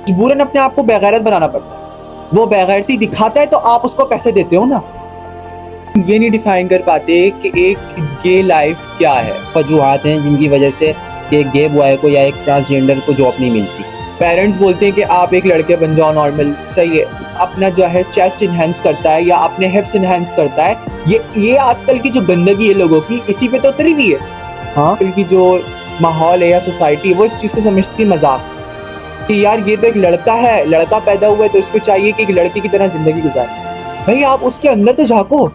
मजबूरन अपने आप को बेगैरत बनाना पड़ता है। वो बेगैरती दिखाता है तो आप उसको पैसे देते हो ना। ये नहीं डिफाइन कर पाते कि एक गे लाइफ क्या है। वजूहात हैं जिनकी वजह से एक गे बॉय को या एक ट्रांसजेंडर को जॉब नहीं मिलती। पेरेंट्स बोलते हैं कि आप एक लड़के बन जाओ नॉर्मल, सही है, अपना जो है चेस्ट इनहेंस करता है या अपने हिप्स इनहेंस करता है। ये आजकल की जो गंदगी है लोगों की, इसी पे तो उतरी हुई है। हाँ, की जो माहौल है या सोसाइटी, वो इस चीज़ को समझती है मजाक कि यार ये तो एक लड़का है, लड़का पैदा हुआ है तो उसको चाहिए कि एक लड़के की तरह जिंदगी गुजारे। भाई आप उसके अंदर तो झांको।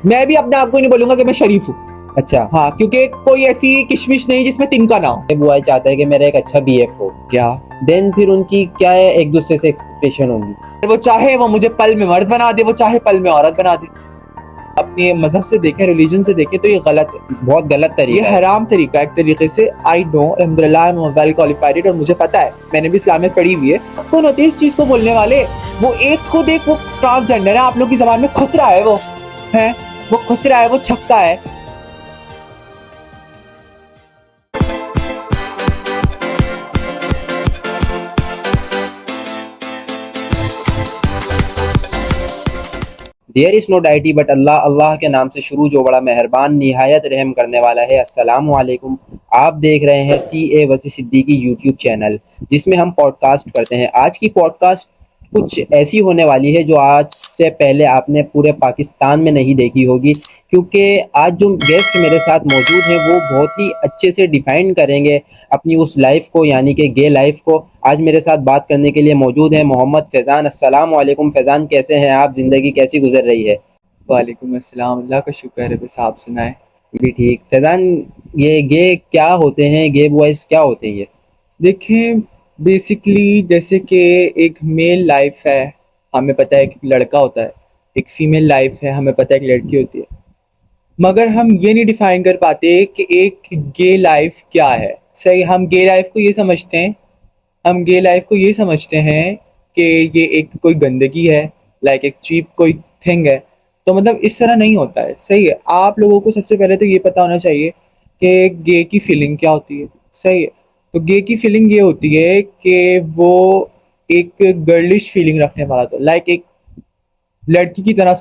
मैं भी अपने आप को नहीं बोलूंगा कि मैं शरीफ हूँ। अच्छा, हाँ, क्योंकि कोई ऐसी किशमिश नहीं जिसमें तिनका ना हो। बॉय चाहता है कि मेरा एक अच्छा बीएफ हो, क्या देन फिर उनकी क्या है, एक दूसरे से एक्सपेक्टेशन होगी। वो चाहे वो मुझे पल में मर्द बना दे, वो चाहे पल में औरत बना दे। अपने मजहब से देखें, रिलीजन से देखें तो ये गलत है, बहुत गलत तरीका ये हराम तरीका है एक तरीके से। आई नो, अल्हम्दुलिल्लाह आई एम वेल क्वालिफाइड और मुझे पता है, मैंने भी इस्लामियत पढ़ी हुई है। सबको होती है इस चीज को बोलने वाले। वो खुद एक वो ट्रांसजेंडर है, आप लोग की जबान में खुसरा है, वो खुसरा है, वो छक्का है। There is no deity but Allah, Allah के नाम से शुरू जो बड़ा मेहरबान निहायत रहम करने वाला है। अस्सलामु अलैकुम। आप देख रहे हैं CA वसी सिद्दीकी यूट्यूब चैनल, जिसमें हम पॉडकास्ट करते हैं। आज की पॉडकास्ट कुछ ऐसी होने वाली है जो आज से पहले आपने पूरे पाकिस्तान में नहीं देखी होगी, क्योंकि आज जो गेस्ट मेरे साथ मौजूद हैं वो बहुत ही अच्छे से डिफाइन करेंगे अपनी उस लाइफ को, यानी कि गे लाइफ को। आज मेरे साथ बात करने के लिए मौजूद है मोहम्मद फैज़ान। अस्सलाम वालेकुम फैज़ान, कैसे हैं आप? ज़िंदगी कैसी गुजर रही है? वालेकुम अस्सलाम, अल्लाह का शुक्र है, बस आप सुनाएं। भी ठीक। फैज़ान, ये गे क्या होते हैं, गे बॉयज़ क्या होते हैं ये? देखें, बेसिकली जैसे कि एक मेल लाइफ है, हमें पता है कि लड़का होता है, एक फीमेल लाइफ है, हमें पता है कि लड़की होती है, मगर हम ये नहीं डिफाइन कर पाते कि एक गे लाइफ क्या है। सही, हम गे लाइफ को ये समझते हैं, हम गे लाइफ को ये समझते हैं कि ये एक कोई गंदगी है, लाइक एक चीप कोई थिंग है। तो मतलब इस तरह नहीं होता है। सही है, आप लोगों को सबसे पहले तो ये पता होना चाहिए कि गे की फीलिंग क्या होती है। सही है, तो गे की फीलिंग ये होती है कि वो एक गर्लिश फीलिंग रखने वाला था, लाइक एक लड़की की तरह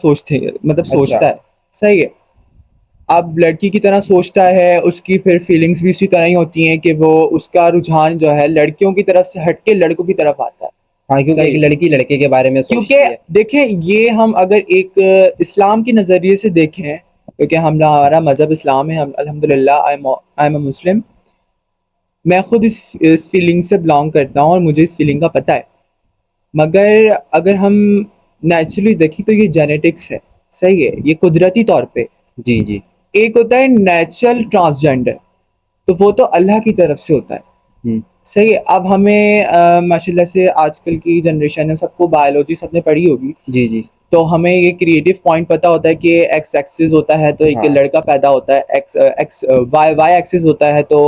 मतलब सोचता है। सही है, अब लड़की की तरह सोचता है, उसकी फिर फीलिंग्स भी उसी तरह ही होती हैं कि वो उसका रुझान जो है लड़कियों की तरफ से हटके लड़कों की तरफ आता है। हाँ, क्योंकि एक लड़की लड़के के बारे में सोचती क्योंकि है। देखें, ये हम अगर एक इस्लाम के नज़रिए से देखें, क्योंकि हमारा मज़हब इस्लाम है, हम अल्हम्दुलिल्लाह आई एम अ मुस्लिम। मैं खुद इस फीलिंग से बिलोंग करता हूँ और मुझे इस फीलिंग का पता है। मगर अगर हम नेचुरली देखें तो ये जेनेटिक्स है। सही है, ये कुदरती तौर पे। जी जी। एक होता है नेचुरल ट्रांसजेंडर, तो वो तो अल्लाह की तरफ से होता है। सही है, अब हमें माशाल्लाह से आजकल की जनरेशन है, सबको बायोलॉजी सबने पढ़ी होगी। जी जी। तो हमें ये क्रिएटिव पॉइंट पता होता है कि एक्स एक्सिस होता है तो एक लड़का पैदा होता है, एक्स वाई एक्सिस होता है तो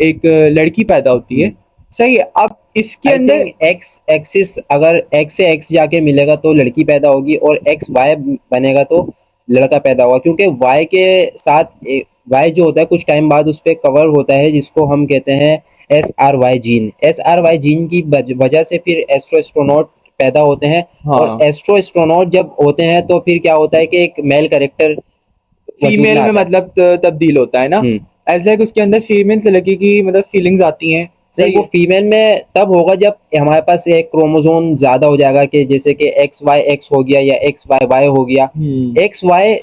एक लड़की पैदा होती है। सही है, अब इसके अंदर एक्स एक्सिस, अगर एक्स से एक्स जाके मिलेगा तो लड़की पैदा होगी, और एक्स वाई बनेगा तो लड़का पैदा होगा, क्योंकि वाई के साथ वाई जो होता है कुछ टाइम बाद उस पर कवर होता है, जिसको हम कहते हैं SRY जीन। SRY जीन की वजह से फिर एस्ट्रोएस्ट्रोनॉट पैदा होते हैं। हाँ। और एस्ट्रोएस्ट्रोनॉट जब होते हैं तो फिर क्या होता है कि एक मेल कैरेक्टर फीमेल में मतलब तब्दील होता है ना, एज लाइक उसके अंदर फीमेल से लड़की की मतलब फीलिंग्स आती हैं। नहीं, वो फीमेल में तब होगा जब हमारे पास एक क्रोमोसोम ज्यादा हो जाएगा, कि जैसे कि XY हो गया या XYY हो गया। XY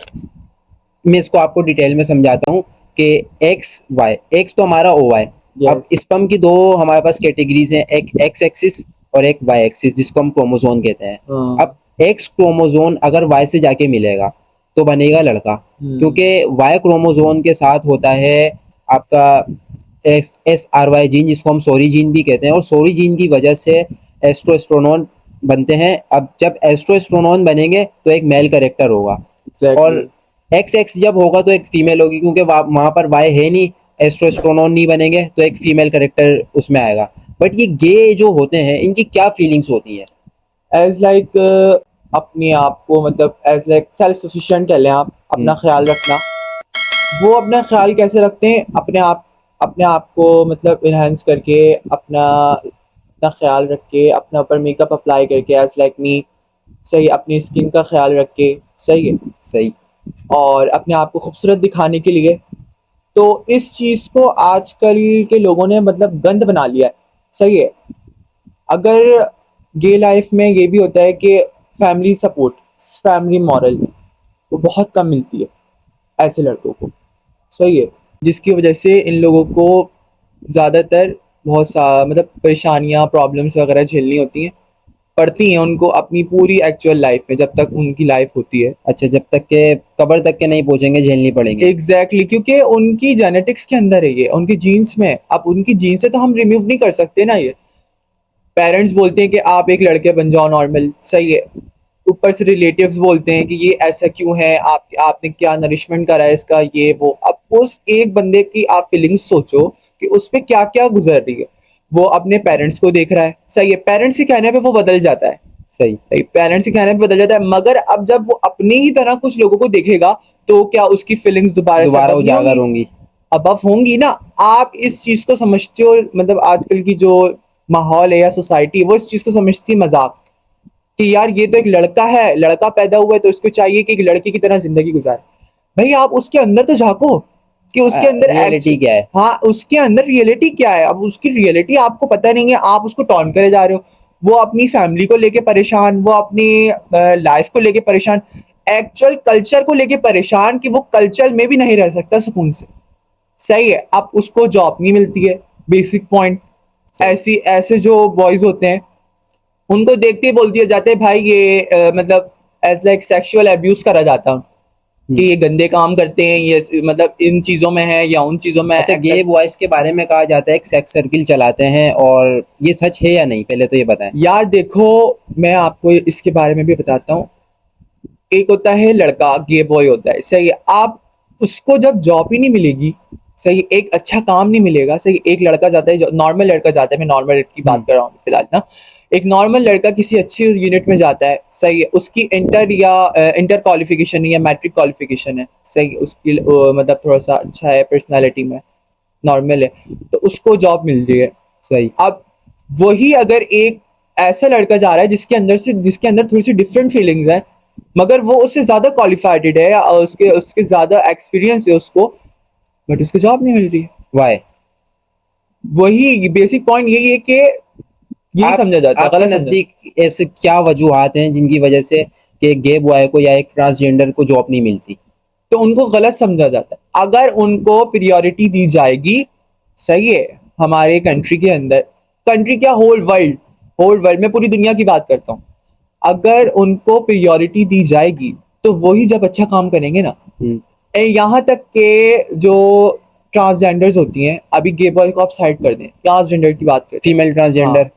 मैं इसको आपको डिटेल में समझाता हूँ कि XY, X तो हमारा OY। अब स्पर्म की दो हमारे पास कैटेगरीज हैं, एक X एक्सिस और एक Y एक्सिस, जिसको हम क्रोमोसोम कहते हैं। अब X क्रोमोसोम अगर Y से जाके मिलेगा तो बनेगा लड़का, क्योंकि Y क्रोमोसोम के साथ होता है आपका SRY जीन, जिसको हम सॉरी जीन भी कहते हैं, और सॉरी जीन की वजह से एस्ट्रोएस्ट्रोनॉन बनते हैं। अब जब एस्ट्रोएस्ट्रोनॉन बनेंगे तो एक मेल कैरेक्टर होगा, और XX जब होगा तो एक फीमेल होगी, क्योंकि वहां पर Y है नहीं, एस्ट्रोएस्ट्रोनॉन नहीं बनेंगे तो एक फीमेल कैरेक्टर उसमें आएगा। बट ये गे जो होते हैं इनकी क्या फीलिंग्स होती हैं? एज लाइक अपने आप को मतलब एज लाइक सेल्फ सफिशिएंट कह लें आप, अपना ख्याल रखना। वो अपना ख्याल कैसे रखते हैं? अपने आप अपने आप को मतलब इन्हांस करके, अपना अपना ख्याल रख के, अपने ऊपर मेकअप अप्लाई करके, एज लाइक मी, सही, अपनी स्किन का ख्याल रख के, सही है, सही। और अपने आप को खूबसूरत दिखाने के लिए। तो इस चीज़ को आजकल के लोगों ने मतलब गंद बना लिया है, सही है। अगर गे लाइफ में ये भी होता है कि फैमिली सपोर्ट, फैमिली मॉरल वो बहुत कम मिलती है ऐसे लड़कों को, सही है, जिसकी वजह से इन लोगों को ज़्यादातर बहुत सा मतलब परेशानियाँ, प्रॉब्लम्स वगैरह झेलनी होती हैं, पड़ती हैं उनको अपनी पूरी एक्चुअल लाइफ में, जब तक उनकी लाइफ होती है। अच्छा, जब तक के कब्र तक के नहीं पहुंचेंगे झेलनी पड़ेंगे। एग्जैक्टली क्योंकि उनकी जेनेटिक्स के अंदर है ये, उनके जीन्स में। अब उनकी जीन्स से तो हम रिमूव नहीं कर सकते ना ये। पेरेंट्स बोलते हैं कि आप एक लड़के बन जाओ नॉर्मल, सही है। ऊपर से रिलेटिव्स बोलते हैं कि ये ऐसा क्यों है, आपने क्या नरिशमेंट करा है इसका, ये वो। अब उस एक बंदे की आप फीलिंग्स सोचो कि उस पे क्या क्या गुजर रही है। वो अपने पेरेंट्स को देख रहा है, सही है, पेरेंट्स के कहने पे वो बदल जाता है, सही। पेरेंट्स के कहने पे बदल जाता है। मगर अब जब वो अपनी ही तरह कुछ लोगों को देखेगा तो क्या उसकी फीलिंग्स दोबारा से दोबारा above नहीं उजागर होंगी? होंगी। अबव होंगी ना। आप इस चीज को समझते हो, मतलब आजकल की जो माहौल है या सोसाइटी, वो इस चीज को समझती है मजाक, कि यार ये तो एक लड़का है, लड़का पैदा हुआ है तो इसको चाहिए कि एक लड़के की तरह जिंदगी गुजारे। भाई आप उसके अंदर तो झांको कि उसके अंदर रियलिटी क्या है। हाँ, उसके अंदर रियलिटी क्या है। अब उसकी रियलिटी आपको पता नहीं है, आप उसको टॉन्ट करे जा रहे हो। वो अपनी फैमिली को लेके परेशान, वो अपनी लाइफ को लेके परेशान, एक्चुअल कल्चर को लेके परेशान कि वो कल्चर में भी नहीं रह सकता सुकून से, सही है। अब उसको जॉब नहीं मिलती है, बेसिक पॉइंट। ऐसी ऐसे जो बॉयज होते हैं उनको देखते ही बोल दिया जाता है भाई ये मतलब एज लाइक सेक्सुअल अब्यूज करा जाता है कि ये गंदे काम करते हैं, ये मतलब इन चीजों में है या उन चीजों में। अच्छा, गे बॉयज के बारे में कहा जाता है एक सेक्स सर्किल चलाते हैं, और ये सच है या नहीं, पहले तो ये बताएं। यार देखो, मैं आपको इसके बारे में भी बताता हूँ। एक होता है लड़का, गे बॉय होता है, सही है। आप उसको जब जॉब ही नहीं मिलेगी, सही, एक अच्छा काम नहीं मिलेगा, सही। एक लड़का जाता है, नॉर्मल लड़का जाता है, मैं नॉर्मल लड़की की बात कर रहा हूँ फिलहाल ना। एक नॉर्मल लड़का किसी अच्छी यूनिट में जाता है, सही है। उसकी इंटर या इंटर क्वालिफिकेशन या मैट्रिक क्वालिफिकेशन है, सही, उसकी मतलब थोड़ा सा अच्छा है, पर्सनालिटी में नॉर्मल है, तो उसको जॉब मिल रही है, सही। अब वही अगर एक ऐसा लड़का जा रहा है जिसके अंदर थोड़ी सी डिफरेंट फीलिंग्स है, मगर वो उससे ज्यादा क्वालिफाइड है या उसके उसके ज्यादा एक्सपीरियंस है उसको, बट उसको जॉब नहीं मिल रही है। वाई? वही बेसिक पॉइंट यही है कि यही समझा जाता है, आपके गलत समझा। नजदीक ऐसे क्या वजूहात हैं जिनकी वजह से कि गे बॉय को या एक ट्रांसजेंडर को जॉब नहीं मिलती? तो उनको गलत समझा जाता है। अगर उनको प्रियोरिटी दी जाएगी, सही है, हमारे कंट्री के अंदर, कंट्री क्या, होल वर्ल्ड, होल वर्ल्ड में पूरी दुनिया की बात करता हूँ, अगर उनको प्रियोरिटी दी जाएगी तो वही जब अच्छा काम करेंगे ना। यहाँ तक के जो ट्रांसजेंडर्स होती हैं, अभी गे बॉय को आप साइड कर दें, ट्रांसजेंडर की बात करें, फीमेल ट्रांसजेंडर। हाँ,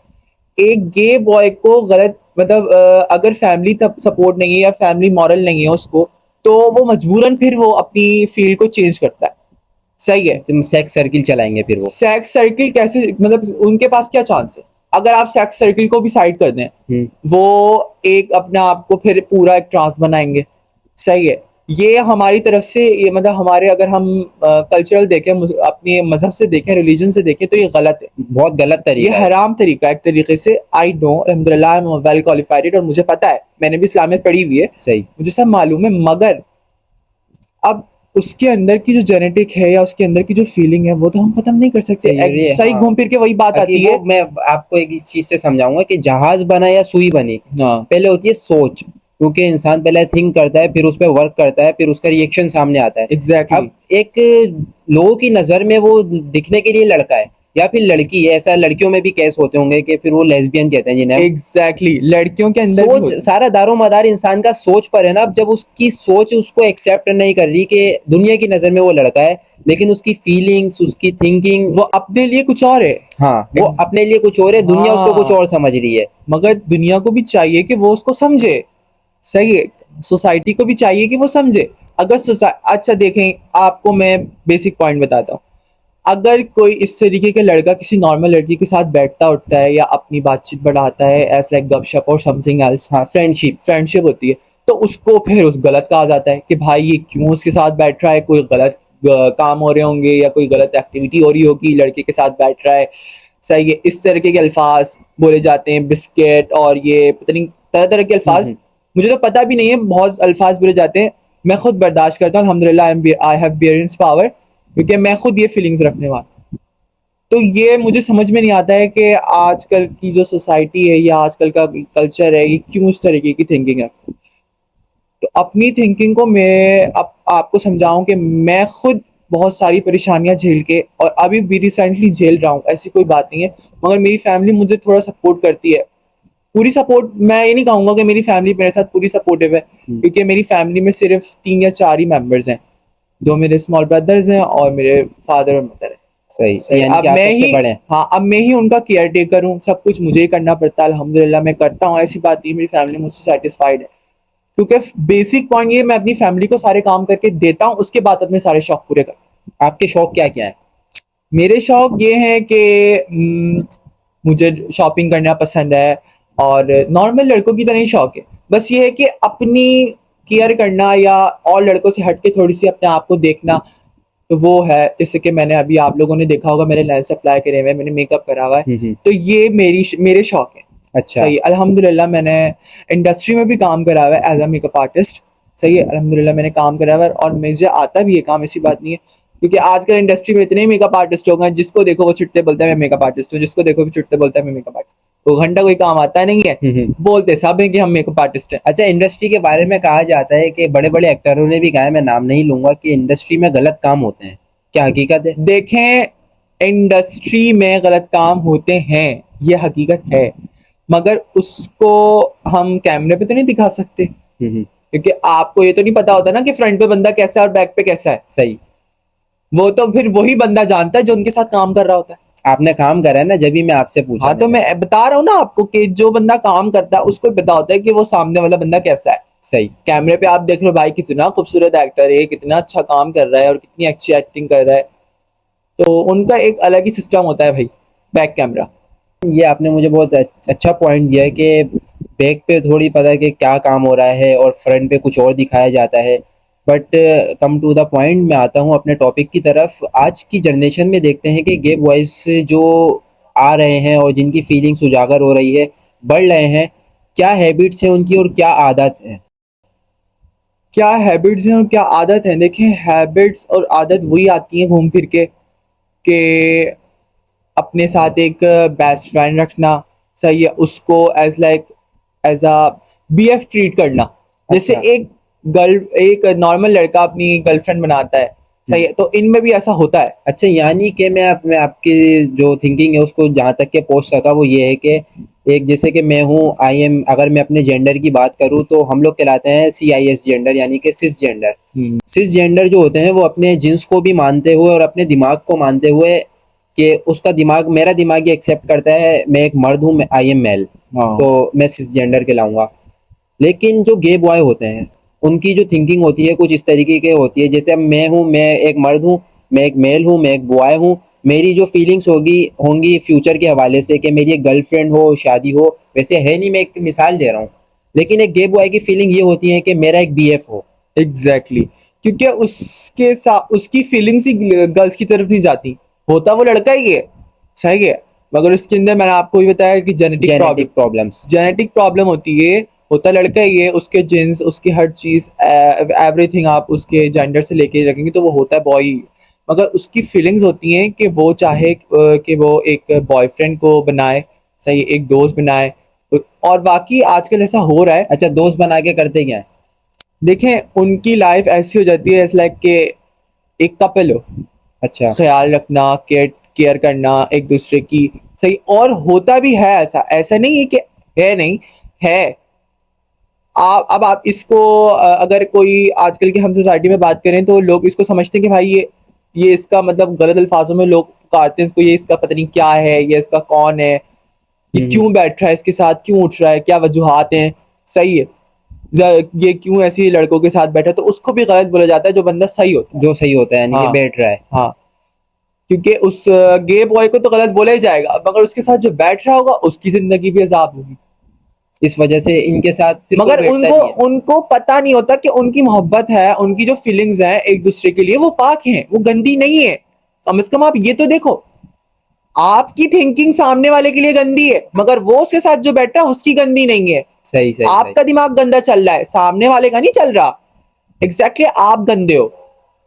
एक गे बॉय को गलत मतलब अगर फैमिली तब सपोर्ट नहीं है या फैमिली मॉरल नहीं है उसको, तो वो मजबूरन फिर वो अपनी फील्ड को चेंज करता है, सही है। सेक्स सर्किल चलाएंगे फिर वो। सेक्स सर्किल कैसे, मतलब उनके पास क्या चांस है अगर आप सेक्स सर्किल को भी साइड कर दें, वो एक अपने आप को फिर पूरा एक ट्रांस बनाएंगे, सही है। ये हमारी तरफ से, ये मतलब हमारे, अगर हम कल्चरल देखें, अपने मजहब से देखें, रिलीजन से देखें, तो ये गलत है, बहुत गलत तरीका ये है। हराम तरीका है एक तरीके से। आई नो, अल्हम्दुलिल्लाह, आई एम वेल क्वालिफाइड, और मुझे पता है, मैंने भी इस्लामियत पढ़ी हुई है, सही। मुझे सब मालूम है। मगर अब उसके अंदर की जो जेनेटिक है या उसके अंदर की जो फीलिंग है वो तो हम खत्म नहीं कर सकते। सही, हाँ। घूम फिर के वही बात आती है। मैं आपको एक चीज से समझाऊंगा कि जहाज बना या सुई बनी, हाँ, पहले होती है सोच, क्योंकि इंसान पहले थिंक करता है, फिर उस पर वर्क करता है, फिर उसका रिएक्शन सामने आता है। एग्जैक्टली। अब एक लोगों की नजर में वो दिखने के लिए लड़का है या फिर लड़की है, ऐसा लड़कियों में भी केस होते होंगे कि फिर वो लेस्बियन कहते हैं जिन्हें। एग्जैक्टली, लड़कियों के अंदर भी सोच, होती है। सारा दारोमदार इंसान का सोच पर है ना। अब जब उसकी सोच उसको एक्सेप्ट नहीं कर रही कि दुनिया की नजर में वो लड़का है, लेकिन उसकी फीलिंग्स, उसकी थिंकिंग, वो अपने लिए कुछ और है। हाँ, वो अपने लिए कुछ और है, दुनिया उसको कुछ हाँ, और समझ रही है। मगर दुनिया को भी चाहिए कि वो उसको समझे, सही है। सोसाइटी को भी चाहिए कि वो समझे। अगर अच्छा देखें, आपको मैं बेसिक पॉइंट बताता हूँ। अगर कोई इस तरीके का लड़का किसी नॉर्मल लड़की के साथ बैठता उठता है या अपनी बातचीत बढ़ाता है, एज लाइक गपशप और समथिंग एल्स, हाँ, फ्रेंडशिप होती है, तो उसको फिर उस गलत कहा जाता है कि भाई ये क्यों उसके साथ बैठ रहा है, कोई गलत काम हो रहे होंगे या कोई गलत एक्टिविटी हो रही होगी, लड़के के साथ बैठ रहा है, सही है, इस तरीके के अल्फाज बोले जाते हैं, बिस्किट और ये पता नहीं तरह तरह के अल्फाज, मुझे तो पता भी नहीं है, बहुत अल्फाज बोले जाते हैं। मैं खुद बर्दाश्त करता हूँ, अल्हम्दुलिल्लाह आई हैव बियरेंस पावर, क्योंकि मैं खुद ये फीलिंग्स रखने वाला। तो ये मुझे समझ में नहीं आता है कि आजकल की जो सोसाइटी है या आजकल का कल्चर है, ये क्यों इस तरीके की थिंकिंग है। तो अपनी थिंकिंग को मैं आपको समझाऊं कि मैं खुद बहुत सारी परेशानियां झेल के, और अभी भी रिसेंटली झेल रहा हूँ, ऐसी कोई बात नहीं है, मगर मेरी फैमिली मुझे थोड़ा सपोर्ट करती है। पूरी सपोर्ट मैं ये नहीं कहूंगा कि मेरी फैमिली मेरे साथ पूरी सपोर्टिव है, क्योंकि मेरी फैमिली में सिर्फ 3 या 4 ही मेंबर्स हैं, 2 मेरे स्मॉल ब्रदर्स हैं और मेरे फादर और मदर है। सही, यानी अब कि आप मैं सबसे ही, बड़े हैं। हाँ, अब मैं ही उनका केयर टेकर हूँ, सब कुछ मुझे ही करना पड़ता है, अल्हम्दुलिल्लाह मैं करता हूँ, ऐसी बात नहीं, मेरी फैमिली मुझसे सेटिस्फाइड है, क्योंकि बेसिक पॉइंट ये, मैं अपनी फैमिली को सारे काम करके देता हूँ, उसके बाद अपने सारे शौक पूरे करता हूँ। आपके शौक क्या क्या है? मेरे शौक ये हैं कि मुझे शॉपिंग करना पसंद है, और नॉर्मल लड़कों की तरह ही शौक है, बस ये है कि अपनी केयर करना या और लड़कों से हट के थोड़ी सी अपने आप को देखना, तो वो है। जैसे कि मैंने अभी, आप लोगों ने देखा होगा, मेरे लेंस अप्लाई करे हुए हैं, मैंने मेकअप करा हुआ है, तो ये मेरे शौक है। अच्छा। सही है, अल्हम्दुलिल्लाह मैंने इंडस्ट्री में भी काम करा हुआ है एज अ मेकअप आर्टिस्ट। सही है, अल्हम्दुलिल्लाह मैंने काम करा हुआ है और मुझे आता भी है काम, ऐसी बात नहीं है, क्योंकि आजकल इंडस्ट्री में इतने मेकअप आर्टिस्ट हो गए, जिसको देखो वो छुट्टे बोलता है मैं मेकअप आर्टिस्ट हूँ, जिसको देखो भी छुट्टे बोलता है मैं मेकअप आर्टिस्ट, तो घंटा कोई काम आता नहीं है, बोलते सब है कि हम मेकअप आर्टिस्ट हैं। अच्छा, इंडस्ट्री के बारे में कहा जाता है कि बड़े बड़े एक्टरों ने भी कहा है, मैं नाम नहीं लूंगा, कि इंडस्ट्री में गलत काम होते हैं, क्या हकीकत है? देखें, इंडस्ट्री में गलत काम होते हैं, ये हकीकत है, मगर उसको हम कैमरे पे तो नहीं दिखा सकते, क्योंकि आपको ये तो नहीं पता होता ना कि फ्रंट पे बंदा कैसा है और बैक पे कैसा है। सही। वो तो फिर वही बंदा जानता है जो उनके साथ काम कर रहा होता है। आपने काम करा है ना, जब भी मैं आपसे पूछा। हाँ, तो मैं बता रहा हूँ ना आपको कि जो बंदा काम करता है उसको पता होता है कि वो सामने वाला बंदा कैसा है। सही। कैमरे पे आप देख रहे हो भाई कितना खूबसूरत एक्टर है, कितना अच्छा काम कर रहा है और कितनी अच्छी एक्टिंग कर रहा है, तो उनका एक अलग ही सिस्टम होता है भाई, बैक कैमरा। ये आपने मुझे बहुत अच्छा पॉइंट दिया है कि बैक पे थोड़ी पता है कि क्या काम हो रहा है और फ्रंट पे कुछ और दिखाया जाता है। But come to the point, मैं आता हूँ अपने टॉपिक की तरफ। आज की जनरेशन में देखते हैं कि गे बॉयज जो आ रहे हैं और जिनकी फीलिंग्स उजागर हो रही है, बढ़ रहे हैं, क्या हैबिट्स हैं उनकी और क्या आदत है? क्या हैबिट्स हैं और क्या आदत है? देखिए, हैबिट्स और आदत वही आती हैं घूम फिर के, कि अपने साथ एक बेस्ट फ्रेंड रखना, सही है, उसको एज अ बीएफ ट्रीट करना। जैसे अच्छा। एक नॉर्मल लड़का अपनी गर्लफ्रेंड बनाता है, सही है, तो इनमें भी ऐसा होता है। अच्छा, यानी कि मैं आपकी जो थिंकिंग है उसको जहाँ तक के पहुँच सका वो ये है कि एक, जैसे कि मैं हूँ अगर मैं अपने जेंडर की बात करूँ तो हम लोग कहलाते हैं CIS जेंडर, यानी कि सिस जेंडर। सिस जेंडर जो होते हैं वो अपने जिन्स को भी मानते हुए और अपने दिमाग को मानते हुए कि उसका दिमाग, मेरा दिमाग ये एक्सेप्ट करता है मैं एक मर्द हूँ, आई एम मेल, तो मैं सिस जेंडर कहलाऊंगा। लेकिन जो गे बॉय होते हैं उनकी जो थिंकिंग होती है कुछ इस तरीके की होती है, जैसे अब मैं हूँ, मैं एक मर्द हूँ, मैं एक मेल हूँ, मैं एक बॉय हूँ, मेरी जो फीलिंग्स होंगी फ्यूचर के हवाले से कि मेरी एक गर्लफ्रेंड हो, शादी हो, वैसे है नहीं, मैं एक मिसाल दे रहा हूँ। लेकिन एक गे बॉय की फीलिंग ये होती है कि मेरा एक BF हो। एग्जैक्टली, क्योंकि उसके साथ उसकी फीलिंग्स ही गर्ल्स की तरफ नहीं जाती, होता वो लड़का ही है, सही है, मगर उसके अंदर मैंने आपको भी बताया कि जेनेटिक प्रॉब्लम होती है, होता लड़का ही है, उसके जीन्स, उसकी हर चीज, एवरीथिंग आप उसके जेंडर से लेके रखेंगे तो वो होता है बॉय ही, मगर उसकी फीलिंग्स होती हैं कि वो चाहे कि वो एक बॉयफ्रेंड को बनाए, सही, एक दोस्त बनाए, और वाकई आजकल ऐसा हो रहा है। अच्छा, दोस्त बना के करते क्या है? देखें, उनकी लाइफ ऐसी हो जाती है, लाइक के एक कपल हो, अच्छा। ख्याल रखना, केयर करना एक दूसरे की, सही, और होता भी है ऐसा, ऐसा नहीं है कि है नहीं है। आप इसको अगर कोई आजकल की हम सोसाइटी में बात करें तो लोग इसको समझते हैं कि भाई ये इसका मतलब गलत अल्फाजों में लोग पुकारते हैं इसको, ये इसका पता नहीं क्या है, ये इसका कौन है, ये क्यों बैठ रहा है इसके साथ, क्यों उठ रहा है, क्या वजूहात हैं, सही है, ये क्यों ऐसी लड़कों के साथ बैठा है, तो उसको भी गलत बोला जाता है जो बंदा सही होता है, जो सही होता है, यानी कि हाँ, बैठ रहा है। हाँ, क्योंकि उस गे बॉय को तो गलत बोला ही जाएगा, मगर उसके साथ जो बैठ रहा होगा उसकी जिंदगी भी अजाब होगी। इस वजह से इनके साथ फिर कोई मगर बैठता उनको नहीं है। उनको पता नहीं होता कि उनकी मोहब्बत है, उनकी जो फीलिंग्स हैं एक दूसरे के लिए वो पाक हैं, वो गंदी नहीं है। कम से कम आप ये तो देखो, आपकी थिंकिंग सामने वाले के लिए गंदी है मगर वो उसके साथ जो बैठ रहा है उसकी गंदी नहीं है। सही सही सही। आपका दिमाग गंदा चल रहा है, सामने वाले का नहीं चल रहा। एग्जैक्टली आप गंदे हो।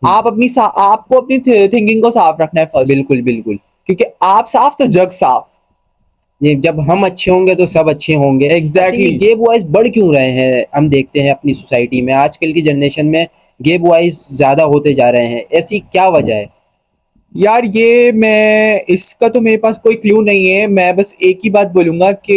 आप आपको अपनी थिंकिंग को साफ रखना है फर्स्ट, बिल्कुल बिल्कुल। क्योंकि आप साफ तो जग साफ। ये जब हम अच्छे होंगे तो सब अच्छे होंगे। अच्छा, ये एग्जैक्टली गे बॉयज बढ़ क्यों रहे हैं? हम देखते हैं अपनी सोसाइटी में आजकल की जनरेशन में गे बॉयज ज्यादा होते जा रहे हैं, ऐसी क्या वजह है? यार, ये मैं इसका तो मेरे पास कोई क्लू नहीं है। मैं बस एक ही बात बोलूंगा कि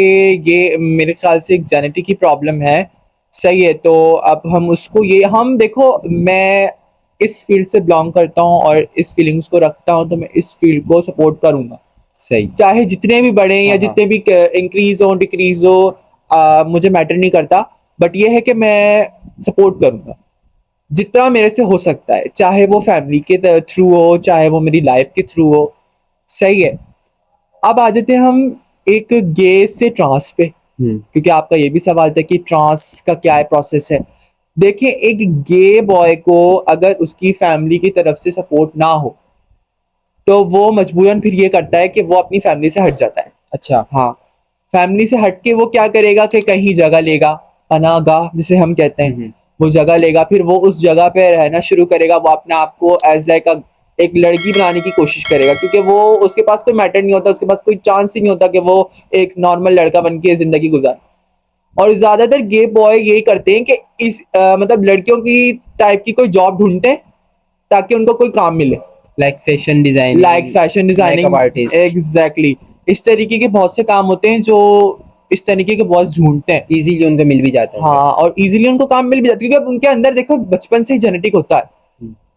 ये मेरे ख्याल से एक जेनेटिक की प्रॉब्लम है। सही है, तो अब हम उसको ये हम देखो, मैं इस फील्ड से बिलोंग करता हूँ और इस फीलिंग्स को रखता हूँ, तो मैं इस फील्ड को सपोर्ट करूंगा। सही। चाहे जितने भी बढ़े या हाँ हाँ। जितने भी इंक्रीज हो डिक्रीज हो, मुझे मैटर नहीं करता। बट ये है कि मैं सपोर्ट करूंगा जितना मेरे से हो सकता है, चाहे वो फैमिली के थ्रू हो, चाहे वो मेरी लाइफ के थ्रू हो। सही है। अब आ जाते हैं हम एक गे से ट्रांस पे, क्योंकि आपका ये भी सवाल था कि ट्रांस का क्या है प्रोसेस है। देखिए, एक गे बॉय को अगर उसकी फैमिली की तरफ से सपोर्ट ना हो तो वो मजबूरन फिर ये करता है कि वो अपनी फैमिली से हट जाता है। अच्छा। हाँ, फैमिली से हट के वो क्या करेगा कि कहीं जगह लेगा, पनाहगाह जिसे हम कहते हैं, वो जगह लेगा। फिर वो उस जगह पे रहना शुरू करेगा। वो अपने आप को एज लाइक एक लड़की बनाने की कोशिश करेगा, क्योंकि वो उसके पास कोई मैटर नहीं होता, उसके पास कोई चांस ही नहीं होता कि वो एक नॉर्मल लड़का बन के जिंदगी गुजारे। और ज्यादातर गे बॉय यही करते हैं कि इस मतलब लड़कियों की टाइप की कोई जॉब ढूंढते हैं ताकि उनको कोई काम मिले, like fashion designing, like fashion designing, makeup artist. Exactly. इस तरीके के बहुत से काम होते हैं जो इस तरीके के बॉस ढूंढते हैं। इजीली उनको मिल भी जाते होंगे। हाँ, और इजीली उनको काम मिल भी जाता है, क्योंकि अब उनके अंदर देखो बचपन से ही जेनेटिक होता है,